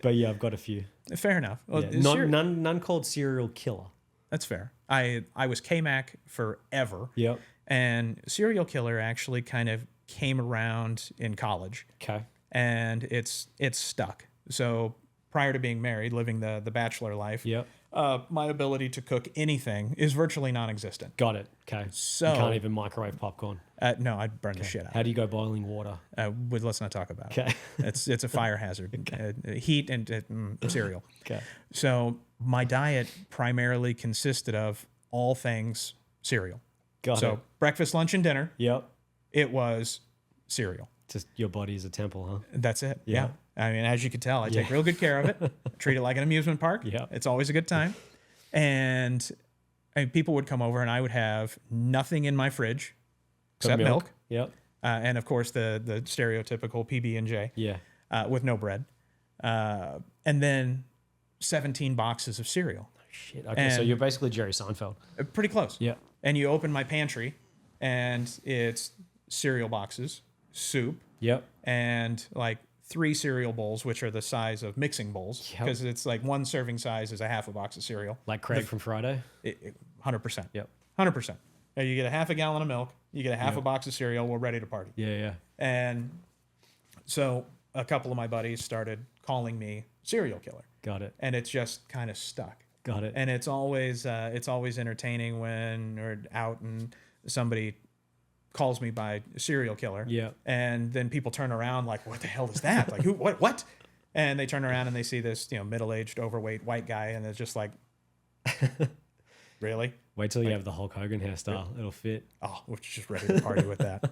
But yeah, I've got a few. Fair enough. Well, Yeah. None called serial killer. That's fair. I was K-Mac forever. Yep. And serial killer actually kind of came around in college. Okay. And it's stuck. So prior to being married, living the bachelor life, Yep. my ability to cook anything is virtually non-existent. Got it. Okay. So- you can't even microwave popcorn. No, I'd burn the shit out. How do you go boiling water? Let's not talk about Okay. it. It's a fire hazard. Heat and cereal. Okay. So my diet primarily consisted of all things cereal. Got So it. breakfast, lunch, and dinner, Yep. it was cereal. Just your body is a temple, huh? That's it. Yeah. Yeah. I mean, as you can tell, I take real good care of it. Treat it like an amusement park. Yeah. It's always a good time. And people would come over, and I would have nothing in my fridge except milk. Yep. And of course the stereotypical PB&J Yeah. with no bread. And then 17 boxes of cereal. Shit. Okay. So And- you're basically Jerry Seinfeld. Pretty close. Yeah. And you open my pantry, and it's cereal boxes, soup, Yep. and like 3 cereal bowls, which are the size of mixing bowls, Yep. because it's like one serving size is a half a box of cereal. Like Craig from Friday. 100%. Yep. 100%. You get a half a gallon of milk, you get a half a box of cereal, we're ready to party. Yeah. Yeah. And so a couple of my buddies started calling me serial killer, Got it. and it's just kind of stuck. Got it. And it's always entertaining when we're out and somebody calls me by serial killer. Yeah. And then people turn around like, what the hell is that? Like, who, what? And they turn around and they see this, middle-aged, overweight white guy, and it's just like, really? Wait till you have the Hulk Hogan hairstyle. It'll fit. Oh, we're just ready to party with that.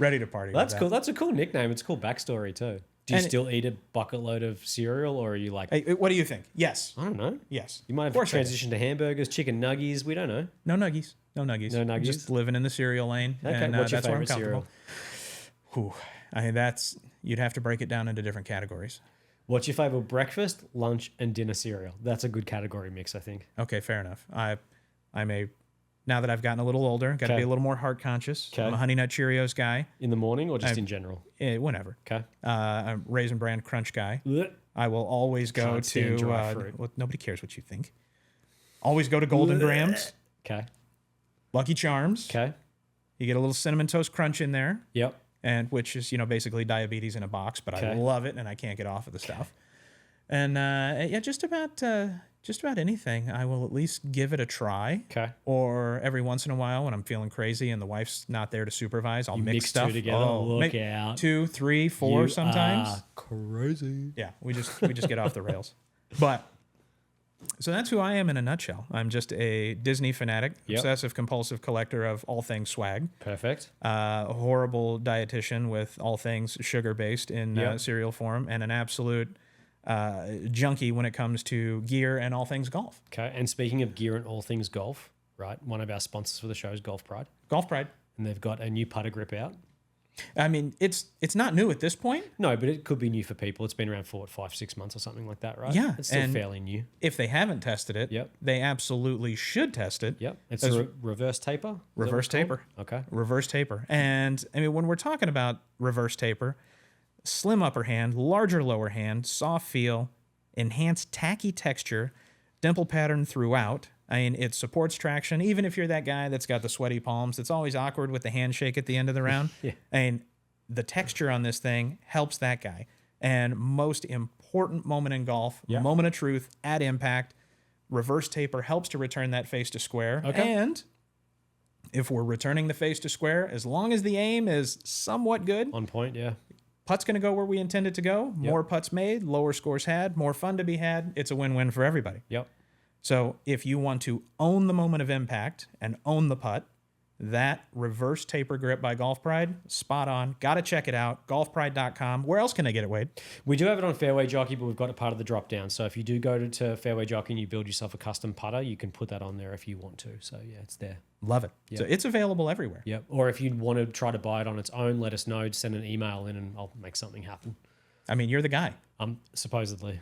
Ready to party. That's with cool. that. That's a cool nickname. It's a cool backstory too. Do you And still eat a bucket load of cereal, or are you like, Hey, what do you think? Yes. I don't know. Yes. You might Of have course I do. transitioned to hamburgers, chicken nuggies. We don't know. No nuggies. No nuggies. No nuggies? Just living in the cereal lane. Okay, And what's your that's where I'm favorite cereal? comfortable. Whew. I mean, you'd have to break it down into different categories. What's your favorite breakfast, lunch, and dinner cereal? That's a good category mix, I think. Okay, fair enough. Now that I've gotten a little older, got to Okay. be a little more heart conscious. Okay. I'm a Honey Nut Cheerios guy. In the morning or just in general? Whenever. Okay. I'm a Raisin Bran Crunch guy. Blech. I will always go Can't stand to. dry fruit. Well, nobody cares what you think. Always go to Golden Grams, Okay. Lucky Charms. Okay. You get a little cinnamon toast crunch in there, Yep. and which is basically diabetes in a box, but I Okay. love it and I can't get off of the stuff. And yeah, just about anything, I will at least give it a try. Okay. Or every once in a while, when I'm feeling crazy and the wife's not there to supervise, I'll mix mix stuff two together. Look out. 2, 3, 4 You sometimes. are crazy. Yeah, we just get off the rails. But so that's who I am in a nutshell. I'm just a Disney fanatic, Yep. obsessive compulsive collector of all things swag, Perfect. a horrible dietitian with all things sugar based in Yep. cereal form, and an absolute junkie when it comes to gear and all things golf. Okay. And speaking of gear and all things golf, right? One of our sponsors for the show is Golf Pride, Golf Pride. and they've got a new putter grip out. I mean, it's not new at this point. No, but it could be new for people. It's been around for 5-6 months or something like that, right? Yeah, It's still and- fairly new. If they haven't tested it, Yep. they absolutely should test it. Yep. It's As- a reverse taper. Is that what Reverse it's called? taper. Okay. Reverse taper. And I mean, when we're talking about reverse taper, slim upper hand, larger lower hand, soft feel, enhanced tacky texture, dimple pattern throughout. I mean, it supports traction. Even if you're that guy that's got the sweaty palms, it's always awkward with the handshake at the end of the round. Yeah. I mean, the texture on this thing helps that guy. And most important moment in golf, Yeah. moment of truth at impact, reverse taper helps to return that face to square. Okay. And if we're returning the face to square, as long as the aim is somewhat good, On point, yeah. putt's going to go where we intend it to go. More putts made, lower scores had, more fun to be had. It's a win-win for everybody. Yep. So if you want to own the moment of impact and own the putt, that reverse taper grip by Golf Pride, spot on. Got to check it out. Golfpride.com. Where else can I get it, Wade? We do have it on Fairway Jockey, but we've got it part of the drop down. So if you do go to Fairway Jockey and you build yourself a custom putter, you can put that on there if you want to. So yeah, it's there. Love it. So it's available everywhere. Yep. Or if you want to try to buy it on its own, let us know. Send an email in and I'll make something happen. I mean, you're the guy. Supposedly.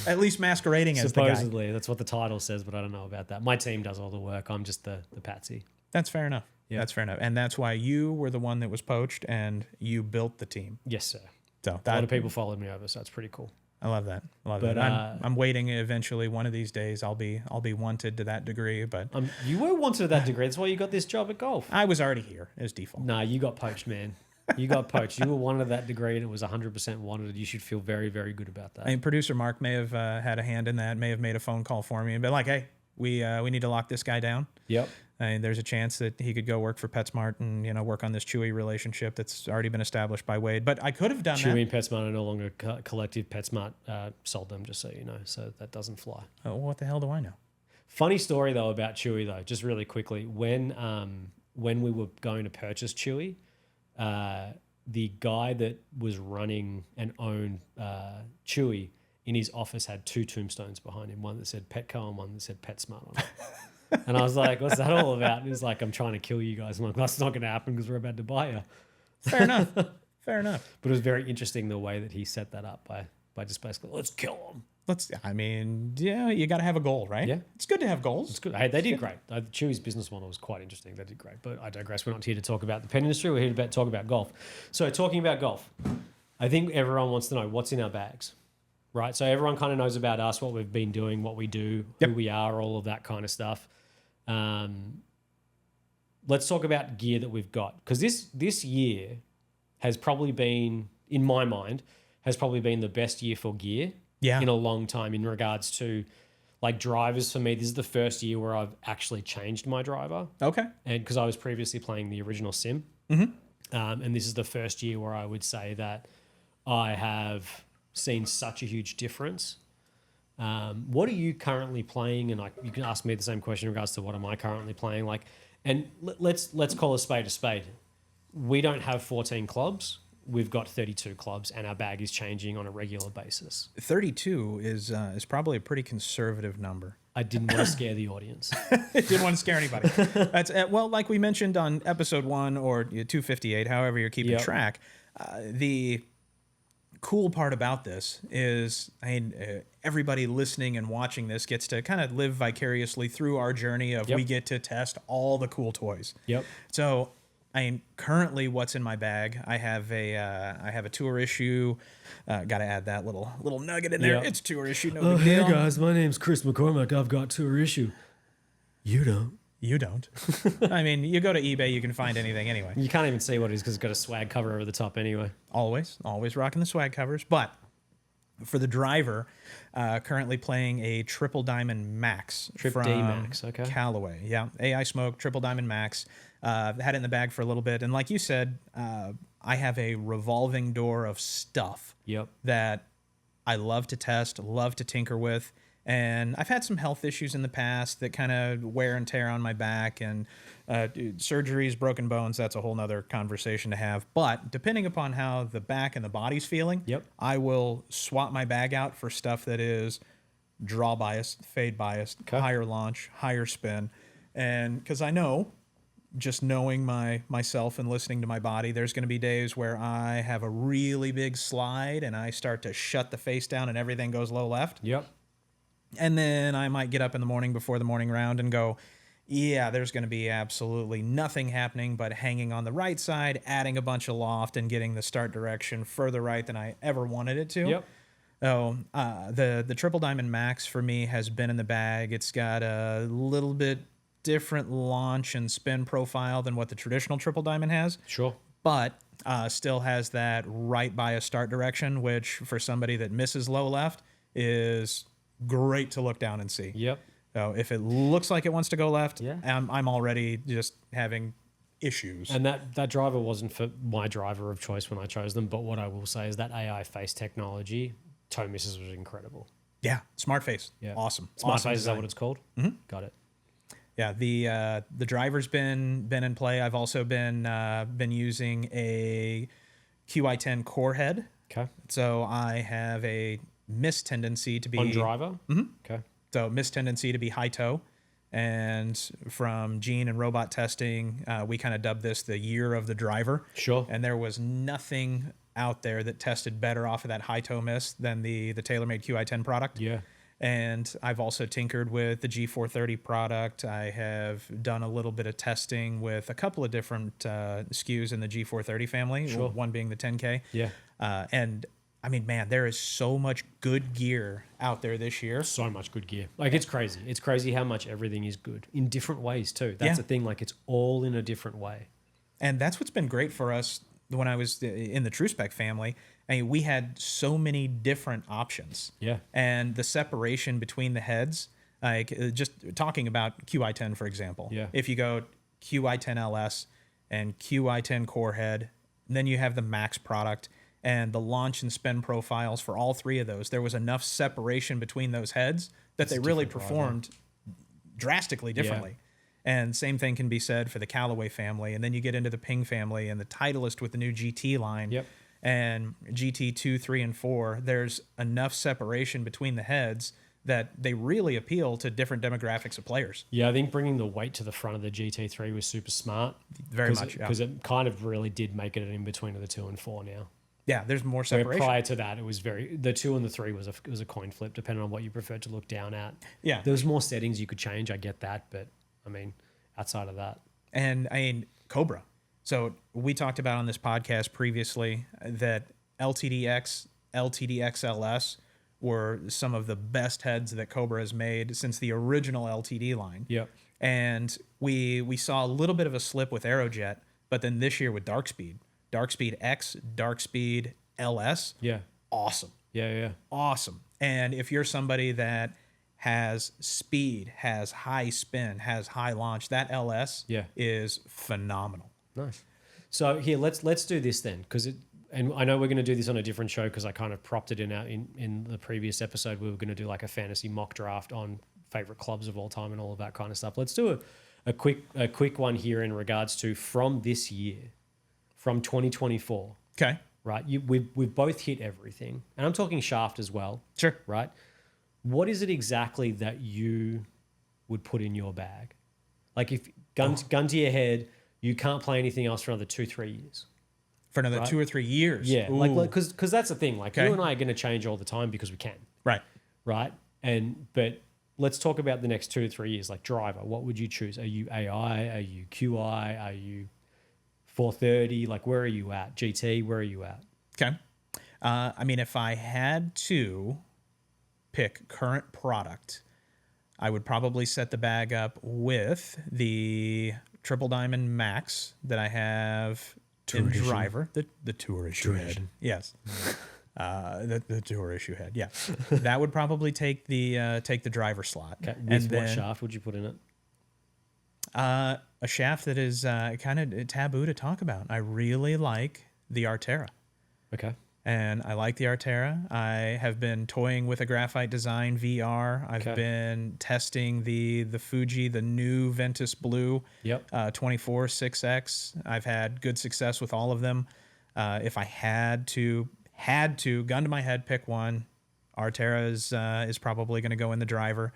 At least masquerading as the guy. Supposedly. That's what the title says, but I don't know about that. My team does all the work. I'm just the patsy. That's fair enough. Yeah. That's fair enough. And that's why you were the one that was poached and you built the team. Yes, sir. So A lot that, of people followed me over, so that's pretty cool. I love that. I love But, that. I'm waiting eventually one of these days I'll be wanted to that degree, but You were wanted to that degree. That's why you got this job at golf. I was already here as default. Nah, you got poached, man. You got poached. You were wanted at that degree and it was 100% wanted. You should feel very, very good about that. I mean, producer Mark may have had a hand in that, may have made a phone call for me and been like, hey, we need to lock this guy down. Yep. I mean, there's a chance that he could go work for PetSmart and, work on this Chewy relationship that's already been established by Wade. But I could have done Chewy that. and PetSmart are no longer collective. PetSmart sold them, just so you know. So that doesn't fly. Oh, what the hell do I know? Funny story, though, about Chewy, though, just really quickly. When we were going to purchase Chewy, the guy that was running and owned Chewy in his office had 2 tombstones behind him, one that said Petco and one that said PetSmart on it. And I was like, what's that all about? And he was like, I'm trying to kill you guys. I'm like, that's not going to happen because we're about to buy you. Fair enough. Fair enough. But it was very interesting the way that he set that up by just basically, let's kill them. You got to have a goal, right? Yeah. It's good to have goals. It's good. Hey, they did great. Chewy's business model was quite interesting. They did great. But I digress. We're not here to talk about the pen industry. We're here to talk about golf. So talking about golf, I think everyone wants to know what's in our bags, right? So everyone kind of knows about us, what we've been doing, what we do, who we are, all of that kind of stuff. Let's talk about gear that we've got, because this year has probably been, in my mind, has probably been the best year for gear in a long time in regards to like drivers. For me, this is the first year where I've actually changed my driver. Okay. And because I was previously playing the original sim. And this is the first year where I would say that I have seen such a huge difference. What are you currently playing? And you can ask me the same question in regards to what am I currently playing. And let's call a spade a spade. we don't have 14 clubs. We've got 32 clubs, and our bag is changing on a regular basis. 32 is probably a pretty conservative number. I didn't want to scare the audience. Didn't want to scare anybody. That's well, like we mentioned on episode 1 or 258, however you're keeping Yep. track. The cool part about this is, everybody listening and watching this gets to kind of live vicariously through our journey of Yep. we get to test all the cool toys. Yep. So, currently, what's in my bag? I have a tour issue. Got to add that little nugget in there. Yep. It's tour issue. No big deal. my name's Kris McCormack. I've got tour issue. You don't. You don't. You go to eBay, you can find anything anyway. You can't even see what it is because it's got a swag cover over the top anyway. Always rocking the swag covers. But for the driver, currently playing a Triple Diamond Max Trip from D Max, okay. Callaway. Yeah, AI Smoke Triple Diamond Max. Had it in the bag for a little bit, and like you said, I have a revolving door of stuff Yep. that I love to test, love to tinker with. And I've had some health issues in the past that kind of wear and tear on my back, and surgeries, broken bones, that's a whole nother conversation to have. But depending upon how the back and the body's feeling, Yep. I will swap my bag out for stuff that is draw biased, fade biased, Okay. higher launch, higher spin. And because I know, just knowing myself and listening to my body, there's going to be days where I have a really big slide and I start to shut the face down and everything goes low left. Yep. And then I might get up in the morning before the morning round and go, yeah, there's going to be absolutely nothing happening but hanging on the right side, adding a bunch of loft and getting the start direction further right than I ever wanted it to. Yep. So the Triple Diamond Max for me has been in the bag. It's got a little bit different launch and spin profile than what the traditional Triple Diamond has, Sure. but still has that right bias start direction, which for somebody that misses low left is great to look down and see. Yep. So if it looks like it wants to go left, Yeah. I'm already just having issues. And that driver wasn't for my driver of choice when I chose them, but what I will say is that AI face technology, toe misses was incredible. Yeah, Smart Face. Yeah. Awesome. Smart Awesome face, is that design. what it's called? Mm-hmm. Got it. Yeah, the driver's been in play. I've also been using a QI10 core head. Okay. So I have a miss tendency to be On driver? Mm-hmm. Okay. So miss tendency to be high toe. And from gene and robot testing, we kind of dubbed this the year of the driver. Sure. And there was nothing out there that tested better off of that high toe miss than the TaylorMade QI10 product. Yeah. And I've also tinkered with the G430 product. I have done a little bit of testing with a couple of different SKUs in the G430 family, Sure. one being the 10K. Yeah. And man, there is so much good gear out there this year. So much good gear. Like, it's crazy. It's crazy how much everything is good in different ways too. That's the thing. Like, it's all in a different way. And that's what's been great for us when I was in the TrueSpec family. We had so many different options. Yeah. And the separation between the heads, like just talking about QI10, for example. Yeah. If you go QI10 LS and QI10 core head, and then you have the Max product and the launch and spin profiles for all three of those, there was enough separation between those heads that they really performed drastically differently. And same thing can be said for the Callaway family. And then you get into the Ping family and the Titleist with the new GT line. Yep. And GT 2, 3, and 4, there's enough separation between the heads that they really appeal to different demographics of players. Yeah, I think bringing the weight to the front of the GT3 was super smart. Very much, yeah. Because it kind of really did make it an in-between of the 2 and 4 now. Yeah, there's more Where separation. prior to that, it was the 2 and the 3 was a coin flip, depending on what you preferred to look down at. Yeah. There was more settings you could change, I get that, but outside of that. And Cobra. So we talked about on this podcast previously that LTDX, LTDXLS were some of the best heads that Cobra has made since the original LTD line. Yep. And we saw a little bit of a slip with Aerojet, but then this year with Darkspeed X, Darkspeed LS, Yeah. awesome. Yeah. Awesome. And if you're somebody that has speed, has high spin, has high launch, that LS is phenomenal. Nice. So here, let's do this then, and I know we're going to do this on a different show because I kind of propped it in the previous episode. We were going to do like a fantasy mock draft on favorite clubs of all time and all of that kind of stuff. Let's do a quick one here in regards to from this year. from 2024, Okay. right? We've both hit everything, and I'm talking shaft as well, Sure. right? What is it exactly that you would put in your bag? Like if gun to your head, you can't play anything else for another 2-3 years. For another 2 or 3 years. Yeah, Ooh. like because that's the thing. Like Okay. you and I are going to change all the time because we can, Right. right? But let's talk about the next 2 to 3 years. Like driver, what would you choose? Are you AI? Are you QI? Are you 430? Like where are you at? GT? Where are you at? Okay. I mean, if I had to pick current product, I would probably set the bag up with the Triple Diamond Max that I have in driver, the tour issue head. Yes. The tour issue head. Yeah. That would probably take the driver slot. Okay. And With what then shaft would you put in it? a shaft that is kind of taboo to talk about. I really like the Artera. Okay. And I like the Artera. I have been toying with a graphite design VR. I've Okay. been testing the Fuji, the new Ventus Blue, Yep. 24 6X. I've had good success with all of them. If I had to, gun to my head, pick one, Artera is probably going to go in the driver.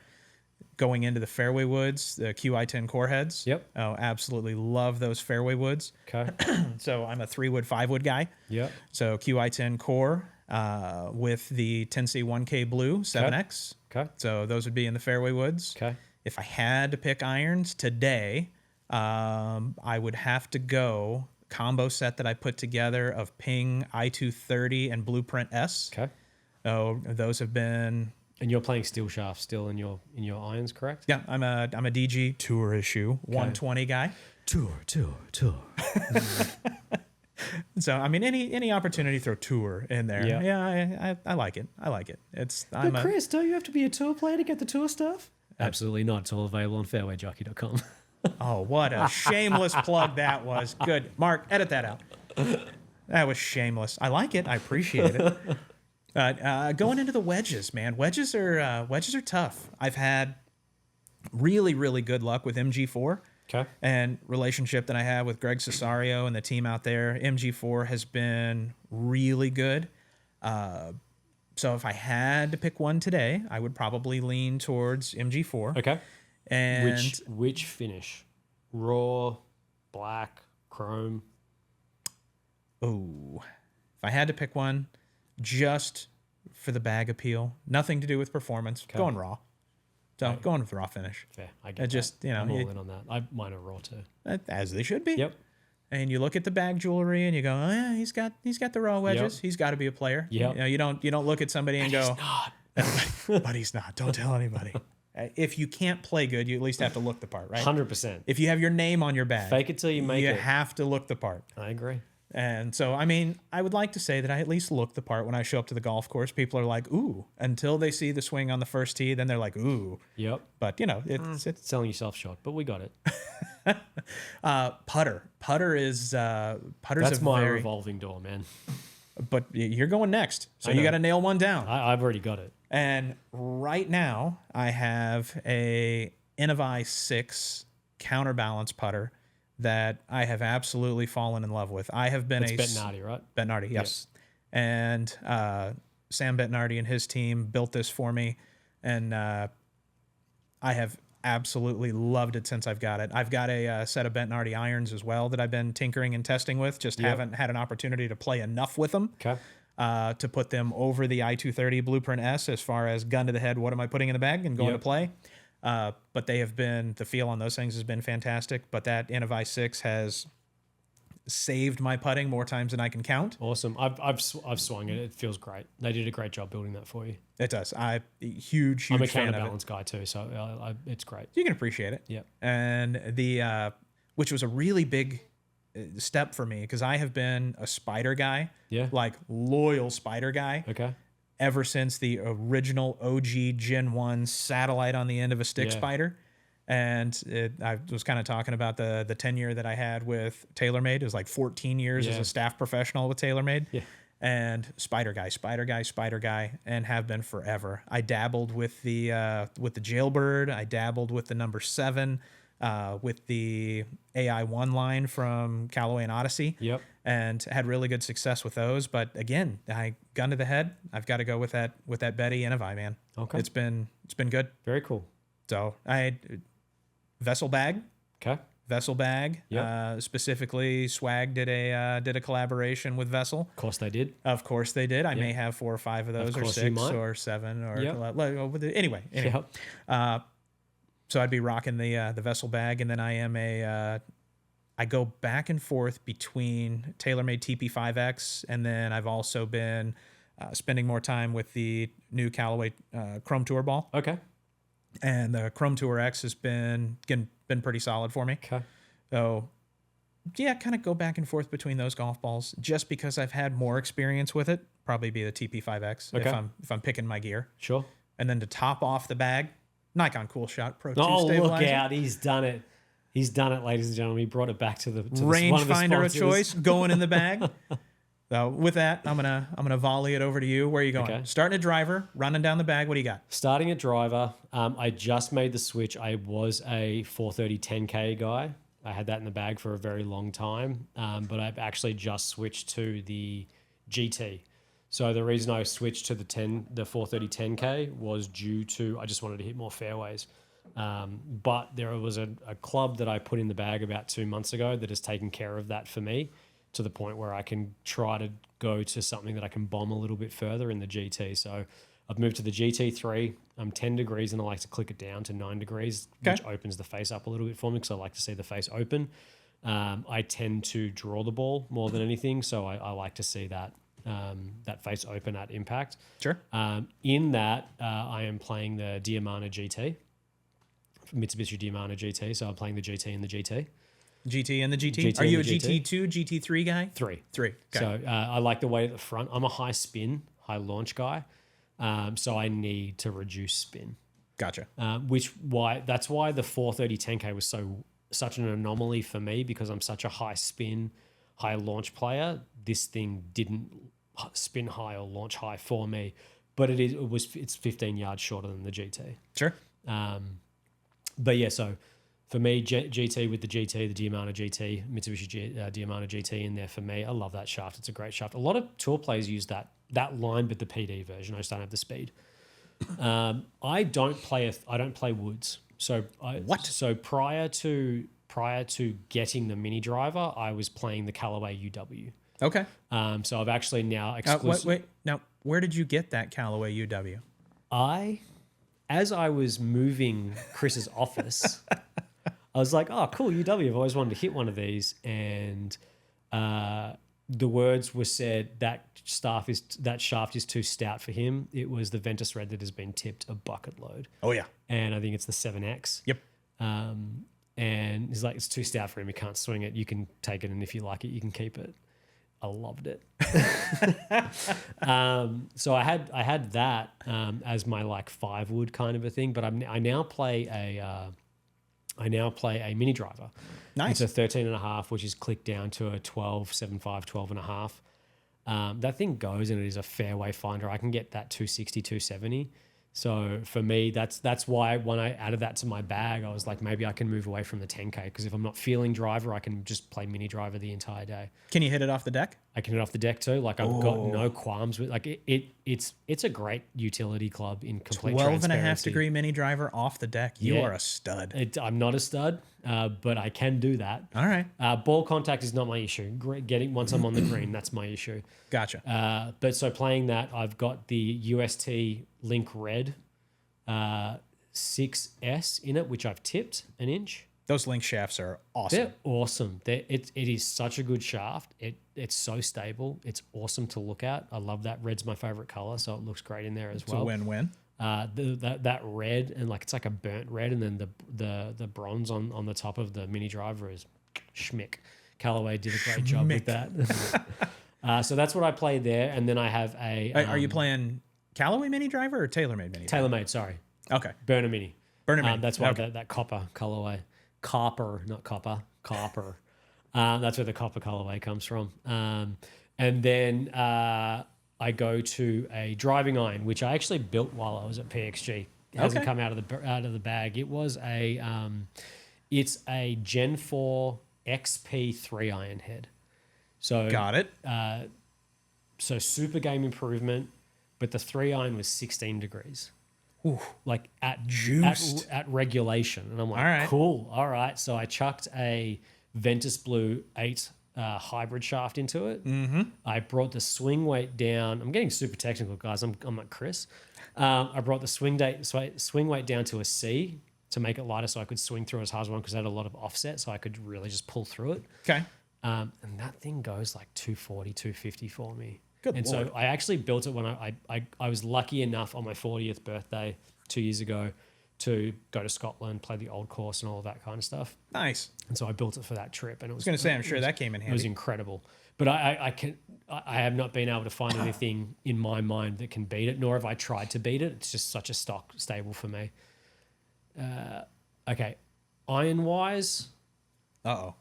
Going into the Fairway woods, the QI10 core heads. Yep. Oh, absolutely love those Fairway woods. Okay. So I'm a 3-wood, 5-wood guy. Yep. So QI10 core with the 10C 1K blue 7X. Okay. So those would be in the Fairway woods. Okay. If I had to pick irons today, I would have to go combo set that I put together of Ping I230 and Blueprint S. Okay. Oh, those have been. And you're playing steel shaft still in your irons, correct? Yeah, I'm a DG tour issue 120 guy. Tour. So I mean, any opportunity to throw tour in there. Yeah. Yeah, I like it. I like it. I'm Chris, don't you have to be a tour player to get the tour stuff? Absolutely not. It's all available on fairwayjockey.com. Oh, what a shameless plug that was. Good. Mark, edit that out. That was shameless. I like it. I appreciate it. Going into the wedges, man. Wedges are tough. I've had really, really good luck with MG4. Okay. And relationship that I have with Greg Cesario and the team out there. MG4 has been really good. So if I had to pick one today, I would probably lean towards MG4. Okay. And Which finish? Raw, black, chrome. oh, if I had to pick one, just for the bag appeal, nothing to do with performance, going raw. So going with raw finish. Fair. I get just, that. you know, I'm all in on that. Mine are raw too. As they should be. Yep. And you look at the bag jewelry and you go, oh, yeah, he's got the raw wedges. Yep. He's got to be a player. Yep. You know, you don't look at somebody and go, but he's not. Don't tell anybody. If you can't play good, you at least have to look the part, right? 100%. If you have your name on your bag, Fake it till you make you it. have to look the part. I agree. And so, I mean, I would like to say that I at least look the part when I show up to the golf course. People are like, ooh, until they see the swing on the first tee, then they're like, ooh. Yep. But, you know, it's Selling yourself short, but we got it. putter. Putter's That's a my very, revolving door, man. but you're going next. So you know. got to nail one down. I've already got it. And right now, I have a Innovi 6 counterbalance putter that I have absolutely fallen in love with. I have been It's Bettinardi, right? Bettinardi, yes. And Sam Bettinardi and his team built this for me, and I have absolutely loved it since I've got it. I've got a set of Bettinardi irons as well that I've been tinkering and testing with. Just haven't had an opportunity to play enough with them. Okay. To put them over the I230 Blueprint S as far as gun to the head, what am I putting in the bag and going to play? But they have been, the feel on those things has been fantastic. But that Innovi 6 has saved my putting more times than I can count. Awesome. I've swung it. It feels great. They did a great job building that for you. It does. I'm a huge I'm a fan of it. counterbalance guy too, so it's great. You can appreciate it. Yep. And the, which was a really big step for me because I have been a spider guy. Yeah. Like loyal spider guy. Okay. Ever since the original OG Gen 1 satellite on the end of a stick spider. And I was kind of talking about the tenure that I had with TaylorMade. It was like 14 years as a staff professional with TaylorMade. Yeah. And spider guy, and have been forever. I dabbled with the jailbird. I dabbled with the number 7. with the AI1 line from Callaway and Odyssey. Yep. And had really good success with those. But again, gun to the head, I've got to go with that Betty and a Vi, man. Okay. It's been good. Very cool. So I had Vessel Bag. Okay. Vessel Bag. Yep. Specifically, Swag did a collaboration with Vessel. Of course they did. Of course they did. I Yep. may have 4 or 5 of those, Of or course you 6 might. or 7 or Yep. anyway. Yep. So I'd be rocking the Vessel Bag, and then I go back and forth between TaylorMade TP5X, and then I've also been spending more time with the new Callaway Chrome Tour ball, Okay. and the Chrome Tour X has been pretty solid for me. Okay. So yeah, kind of go back and forth between those golf balls just because I've had more experience with it. Probably be the TP5X Okay. if I'm picking my gear, Sure. and then to top off the bag, Nikon Cool Shot Pro 2 Oh, stabilizer. look out. He's done it. He's done it, ladies and gentlemen. He brought it back to one of the Rangefinder of sponsors. choice going in the bag. So with that, I'm gonna volley it over to you. Where are you going? Okay. Starting at driver, running down the bag. What do you got? Starting at driver, I just made the switch. I was a 430 10K guy. I had that in the bag for a very long time, but I've actually just switched to the GT. So the reason I switched to the 430 10K was due to I just wanted to hit more fairways. But there was a club that I put in the bag about 2 months ago that has taken care of that for me to the point where I can try to go to something that I can bomb a little bit further in the GT. So I've moved to the GT3. I'm 10 degrees and I like to click it down to 9 degrees, which opens the face up a little bit for me because I like to see the face open. I tend to draw the ball more than anything, so I like to see that face open at impact. Sure. In that, I am playing the Diamana GT. Mitsubishi Diamana GT, so I'm playing the GT and the GT. GT and the GT. GT Are you a and the GT? GT2, GT3 guy? Three. Okay. So I like the weight at the front. I'm a high spin, high launch guy, so I need to reduce spin. Gotcha. That's why the 430 10K was such an anomaly for me because I'm such a high spin, high launch player. This thing didn't spin high or launch high for me, but it's 15 yards shorter than the GT. Sure. But yeah, so for me, GT with the GT, the Diamana GT, Mitsubishi Diamana GT in there for me. I love that shaft. It's a great shaft. A lot of tour players use that line, but the PD version. I just don't have the speed. I don't play woods. So What? So prior to getting the mini driver, I was playing the Callaway UW. Okay. So I've actually now Wait. Now, where did you get that Callaway UW? As I was moving Chris's office, I was like, oh, cool, UW. I've always wanted to hit one of these. And the words were said, that shaft is too stout for him. It was the Ventus Red that has been tipped a bucket load. Oh, yeah. And I think it's the 7X. Yep. And he's like, it's too stout for him. He can't swing it. You can take it. And if you like it, you can keep it. I loved it. So I had that as my like 5-wood kind of a thing, but I now play a mini driver. Nice. It's a 13.5, which is clicked down to a 12.75, 12.5. That thing goes and it is a fairway finder. I can get that 260, 270. So for me, that's why when I added that to my bag, I was like, maybe I can move away from the 10K because if I'm not feeling driver, I can just play mini driver the entire day. Can you hit it off the deck? I can hit it off the deck too. Like I've got no qualms with like it's a great utility club in complete 12.5 degree mini driver off the deck. You Yeah. are a stud. I'm not a stud, but I can do that. All right. Ball contact is not my issue. Getting once I'm on the green, that's my issue. Gotcha. But so playing that, I've got the UST Link Red 6S in it, which I've tipped an inch. Those link shafts are awesome. They're awesome. It is such a good shaft. It's so stable. It's awesome to look at. I love that. Red's my favorite color, so it looks great in there as well. It's a win-win. That red and like it's like a burnt red, and then the bronze on the top of the mini driver is schmick. Callaway did a great job with that. So that's what I play there, and then I have a. Are you playing Callaway mini driver or TaylorMade mini? TaylorMade? Sorry, Okay. Burner Mini. Burner Mini. That's why Okay. that copper colorway, not copper. That's where the copper colorway comes from. And then I go to a driving iron, which I actually built while I was at PXG. It hasn't come out of the bag. It was It's a Gen 4 XP 3-iron head. So Got it. So super game improvement, but the 3-iron was 16 degrees. Ooh. Like at Juiced. at regulation. And I'm like, All right. cool. All right. So I chucked a Ventus Blue 8 hybrid shaft into it. Mm-hmm. I brought the swing weight down. I'm getting super technical, guys. I'm like Kris. I brought the swing weight down to a C to make it lighter so I could swing through as hard as one because I had a lot of offset so I could really just pull through it. Okay. And that thing goes like 240, 250 for me. Good and Lord. so I actually built it when I was lucky enough on my 40th birthday 2 years ago to go to Scotland, play the old course and all of that kind of stuff. Nice. And so I built it for that trip. And it was, I was going to say, I'm sure that came in it was handy. incredible. But I have not been able to find anything in my mind that can beat it, nor have I tried to beat it. It's just such a stock stable for me. Okay. Iron-wise, Uh-oh.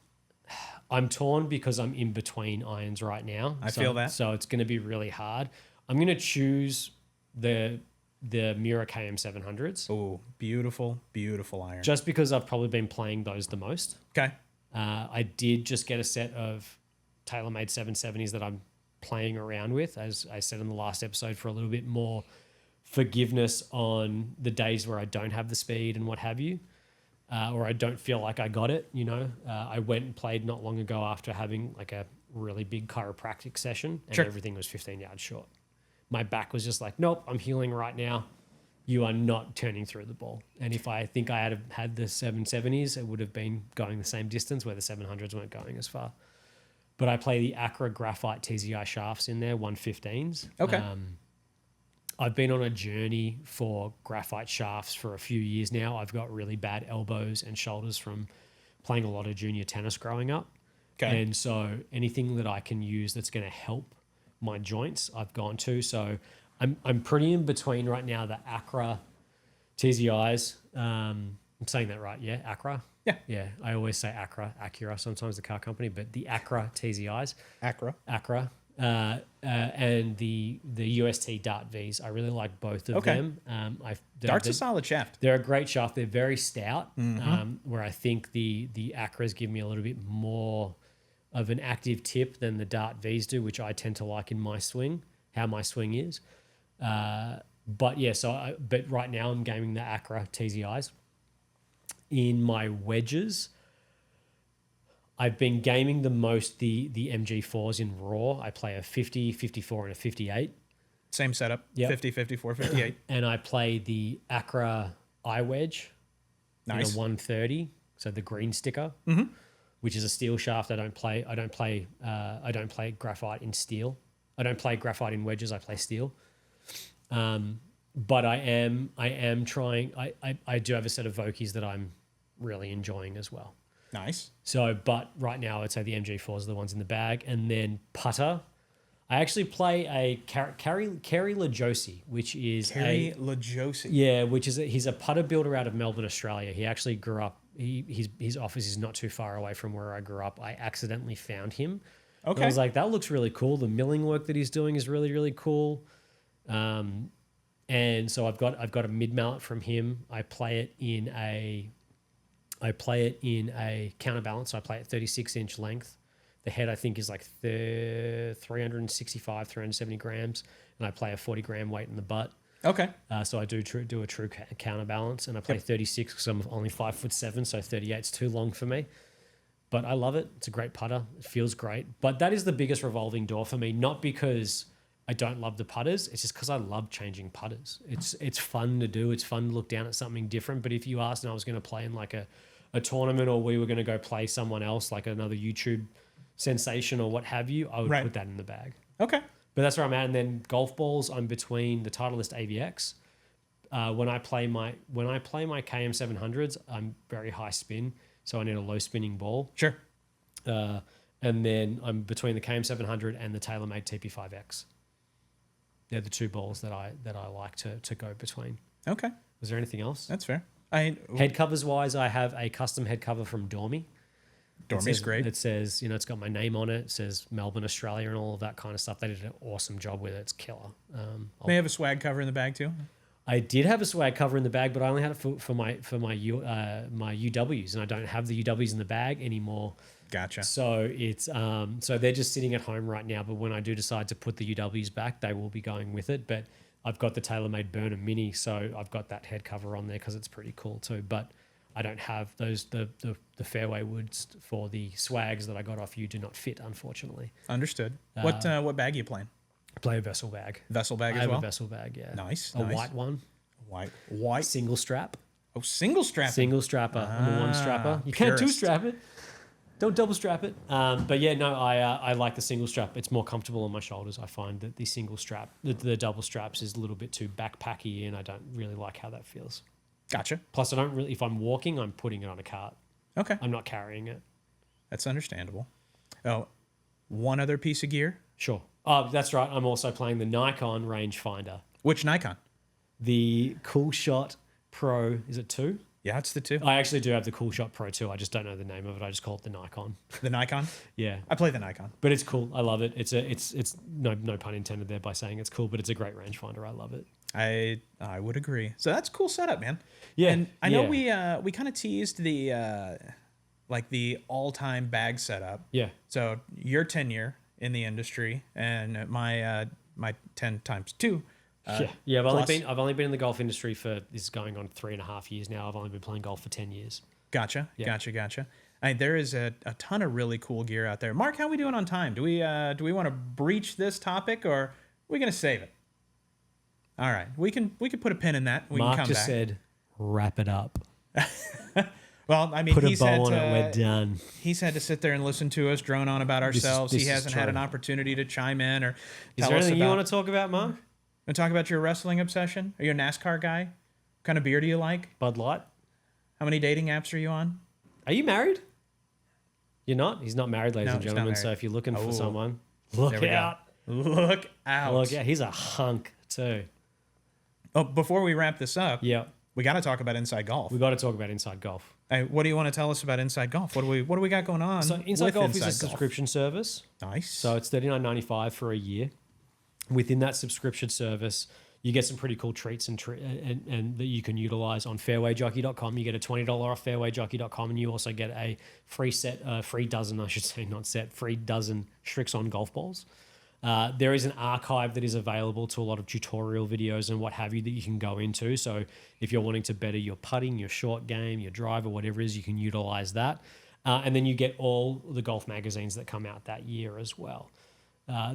I'm torn because I'm in between irons right now. I feel that. So it's going to be really hard. I'm going to choose the Mura KM700s. Oh, beautiful, beautiful iron. Just because I've probably been playing those the most. Okay. I did just get a set of TaylorMade 770s that I'm playing around with, as I said in the last episode, for a little bit more forgiveness on the days where I don't have the speed and what have you. Or I don't feel like I got it, you know. I went and played not long ago after having like a really big chiropractic session and Sure. everything was 15 yards short. My back was just like, nope, I'm healing right now. You are not turning through the ball. And if I think I had the 770s, it would have been going the same distance where the 700s weren't going as far. But I play the Acra Graphite TZI shafts in there, 115s. Okay. I've been on a journey for graphite shafts for a few years now. I've got really bad elbows and shoulders from playing a lot of junior tennis growing up. Okay. And so anything that I can use that's going to help my joints, I've gone to. So I'm pretty in between right now the Acra TZIs. I'm saying that right, yeah? Acra? Yeah. Yeah, I always say Acura, sometimes the car company, but the Acra TZIs. Acra. And the UST Dart Vs. I really like both of them. Dart's a solid shaft. They're a great shaft. They're very stout, where I think the Acras give me a little bit more of an active tip than the Dart Vs do, which I tend to like in my swing, how my swing is. But yeah, but right now I'm gaming the Acra TZIs. In my wedges, I've been gaming the most the MG4s in raw. I play a 50, 54, and a 58. Same setup. Yep. 50, 54, 58. And I play the Acra iWedge Nice. in a 130, so the green sticker, which is a steel shaft. I don't play graphite in steel. I don't play graphite in wedges. I play steel. But I am trying. I do have a set of Vokies that I'm really enjoying as well. Nice. So, but right now I'd say the MG4s are the ones in the bag, and then putter. I actually play a Kerry Lajosi, which is Kerry Lajosi. Yeah, he's a putter builder out of Melbourne, Australia. He actually grew up. His office is not too far away from where I grew up. I accidentally found him. Okay. And I was like, that looks really cool. The milling work that he's doing is really, really cool. And so I've got a mid mallet from him. I play it in a counterbalance. So I play at 36-inch length. The head I think is like 365, 370 grams, and I play a 40-gram weight in the butt. Okay. So I do a true counterbalance, and I play 36 because I'm only 5'7", so 38's too long for me. But I love it. It's a great putter. It feels great. But that is the biggest revolving door for me, not because I don't love the putters. It's just because I love changing putters. It's fun to do. It's fun to look down at something different. But if you asked and I was going to play in like a tournament, or we were going to go play someone else, like another YouTube sensation or what have you, I would put that in the bag. Okay. But that's where I'm at. And then golf balls, I'm between the Titleist AVX. When I play my KM700s, I'm very high spin, so I need a low spinning ball. Sure. And then I'm between the KM700 and the TaylorMade TP5X. They're the two balls that I like to go between. Okay. Was there anything else? That's fair. Head covers wise, I have a custom head cover from Dormy. Dormy's great. It says, it's got my name on it. It says Melbourne, Australia, and all of that kind of stuff. They did an awesome job with it. It's killer. May have a swag cover in the bag too. I did have a swag cover in the bag, but I only had it for my my UWs, and I don't have the UWs in the bag anymore. Gotcha. So it's so they're just sitting at home right now. But when I do decide to put the UWs back, they will be going with it. But I've got the TaylorMade Burnham Mini, so I've got that head cover on there because it's pretty cool too. But I don't have those the Fairway woods for the swags that I got off you do not fit, unfortunately. Understood. What bag are you playing? I play a vessel bag. Vessel bag I as have well? a vessel bag, yeah. Nice. A white one. White. Single strap. Oh, single strap. Single strapper. I'm a one strapper. You can't two purist. strap it. Don't double strap it. But yeah, no, I like the single strap. It's more comfortable on my shoulders. I find that the single strap, the double straps is a little bit too backpacky, and I don't really like how that feels. Gotcha. Plus, I don't really, if I'm walking, I'm putting it on a cart. Okay. I'm not carrying it. That's understandable. Oh, one other piece of gear. Sure. Oh, that's right. I'm also playing the Nikon rangefinder. Which Nikon? The Cool Shot Pro, is it 2? Yeah, it's the 2. I actually do have the Cool Shot Pro 2. I just don't know the name of it. I just call it the Nikon. The Nikon? Yeah. I play the Nikon. But it's cool. I love it. It's no pun intended there by saying it's cool, but it's a great rangefinder. I love it. I would agree. So that's a cool setup, man. Yeah. And I know we kind of teased the like the all-time bag setup. Yeah. So your tenure in the industry and my 10 times 2. Yeah. Plus- I've only been in the golf industry for this is going on 3.5 years now. I've only been playing golf for 10 years. Gotcha. Yeah. Gotcha. There is a ton of really cool gear out there. Mark, how are we doing on time? Do we want to breach this topic, or are we gonna save it? All right, we can put a pin in that. We Mark can come just back. said, "Wrap it up. Well, I mean, Put a he's bow had on to, it. We're done." He's had to sit there and listen to us drone on about ourselves. this He is hasn't had an true. opportunity to chime in or Is tell there us anything about. you want to talk about, Mark? Want to talk about your wrestling obsession? Are you a NASCAR guy? What kind of beer do you like? Bud Light. How many dating apps are you on? Are you married? You're not. He's not married, ladies No, and he's not gentlemen. So married. if you're looking Oh. for someone, look There we go. out. Look out. Look out. He's a hunk too. Oh, before we wrap this up, Yeah. we got to talk about Inside Golf. We got to talk about Inside Golf. Hey, what do you want to tell us about Inside Golf? What do we got going on? So Inside with Golf is a Inside Golf? subscription service. Nice. So it's $39.95 for a year. Within that subscription service, you get some pretty cool treats and that you can utilize on fairwayjockey.com. You get a $20 off fairwayjockey.com, and you also get a free dozen Strixon golf balls. There is an archive that is available to a lot of tutorial videos and what have you that you can go into. So if you're wanting to better your putting, your short game, your drive, or whatever it is, you can utilize that. And then you get all the golf magazines that come out that year as well.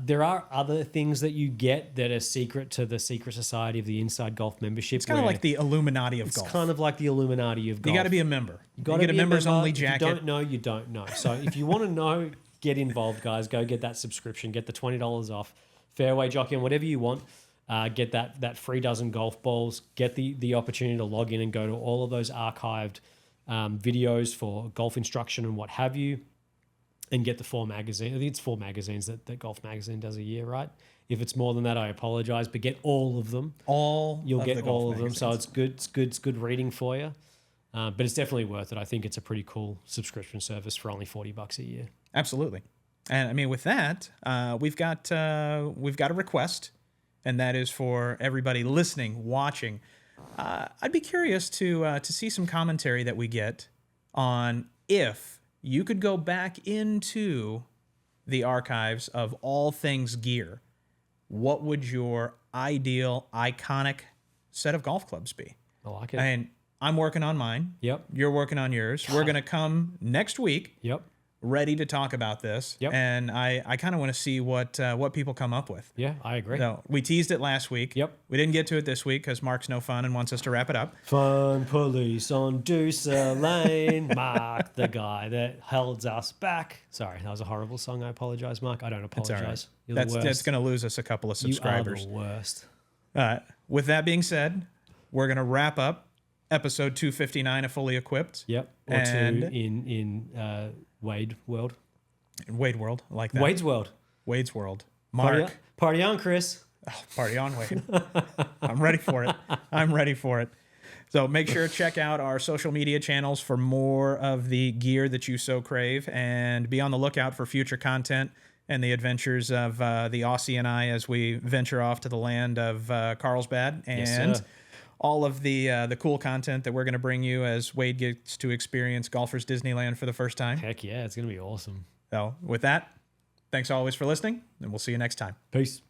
There are other things that you get that are secret to the secret society of the Inside Golf membership. it's kind of like the Illuminati of it's golf. kind of like the Illuminati of golf. You got to be a member. You gotta get a be members only member. jacket. If you don't know, you don't know. So if you want to know, get involved, guys. Go get that subscription. Get the $20 off. Fairway Jockey and whatever you want. Get that free dozen golf balls. Get the opportunity to log in and go to all of those archived videos for golf instruction and what have you. And get the 4 magazines. I think it's 4 magazines that Golf Magazine does a year, right? If it's more than that, I apologize. But get all of them. You'll get the all golf of them. So magazines. it's good reading for you. But it's definitely worth it. I think it's a pretty cool subscription service for only $40 a year. Absolutely. And I mean, with that, we've got a request, and that is for everybody listening, watching. I'd be curious to see some commentary that we get on if you could go back into the archives of all things gear. What would your ideal, iconic set of golf clubs be? I like it. And I'm working on mine. Yep. You're working on yours. We're going to come next week Yep. ready to talk about this. Yep. And I kind of want to see what people come up with. Yeah, I agree. So we teased it last week. Yep. We didn't get to it this week because Mark's no fun and wants us to wrap it up. Fun police on Deuce Lane. Mark, the guy that held us back. Sorry, that was a horrible song. I apologize, Mark. I don't It's all apologize. right. You're That's the worst. going to lose us a couple of subscribers. You are the worst. With that being said, we're going to wrap up episode 259 of Fully Equipped. Yep. Or And- 2 in Wade World. Wade World, I like that. Wade's World. Wade's World. Party Mark. on, party on, Chris. Oh, party on, Wade. I'm ready for it. I'm ready for it. So make sure to check out our social media channels for more of the gear that you so crave, and be on the lookout for future content and the adventures of the Aussie and I as we venture off to the land of Carlsbad. Yes, And sir. all of the cool content that we're going to bring you as Wade gets to experience Golfers Disneyland for the first time. Heck yeah, it's going to be awesome. So with that, thanks always for listening, and we'll see you next time. Peace.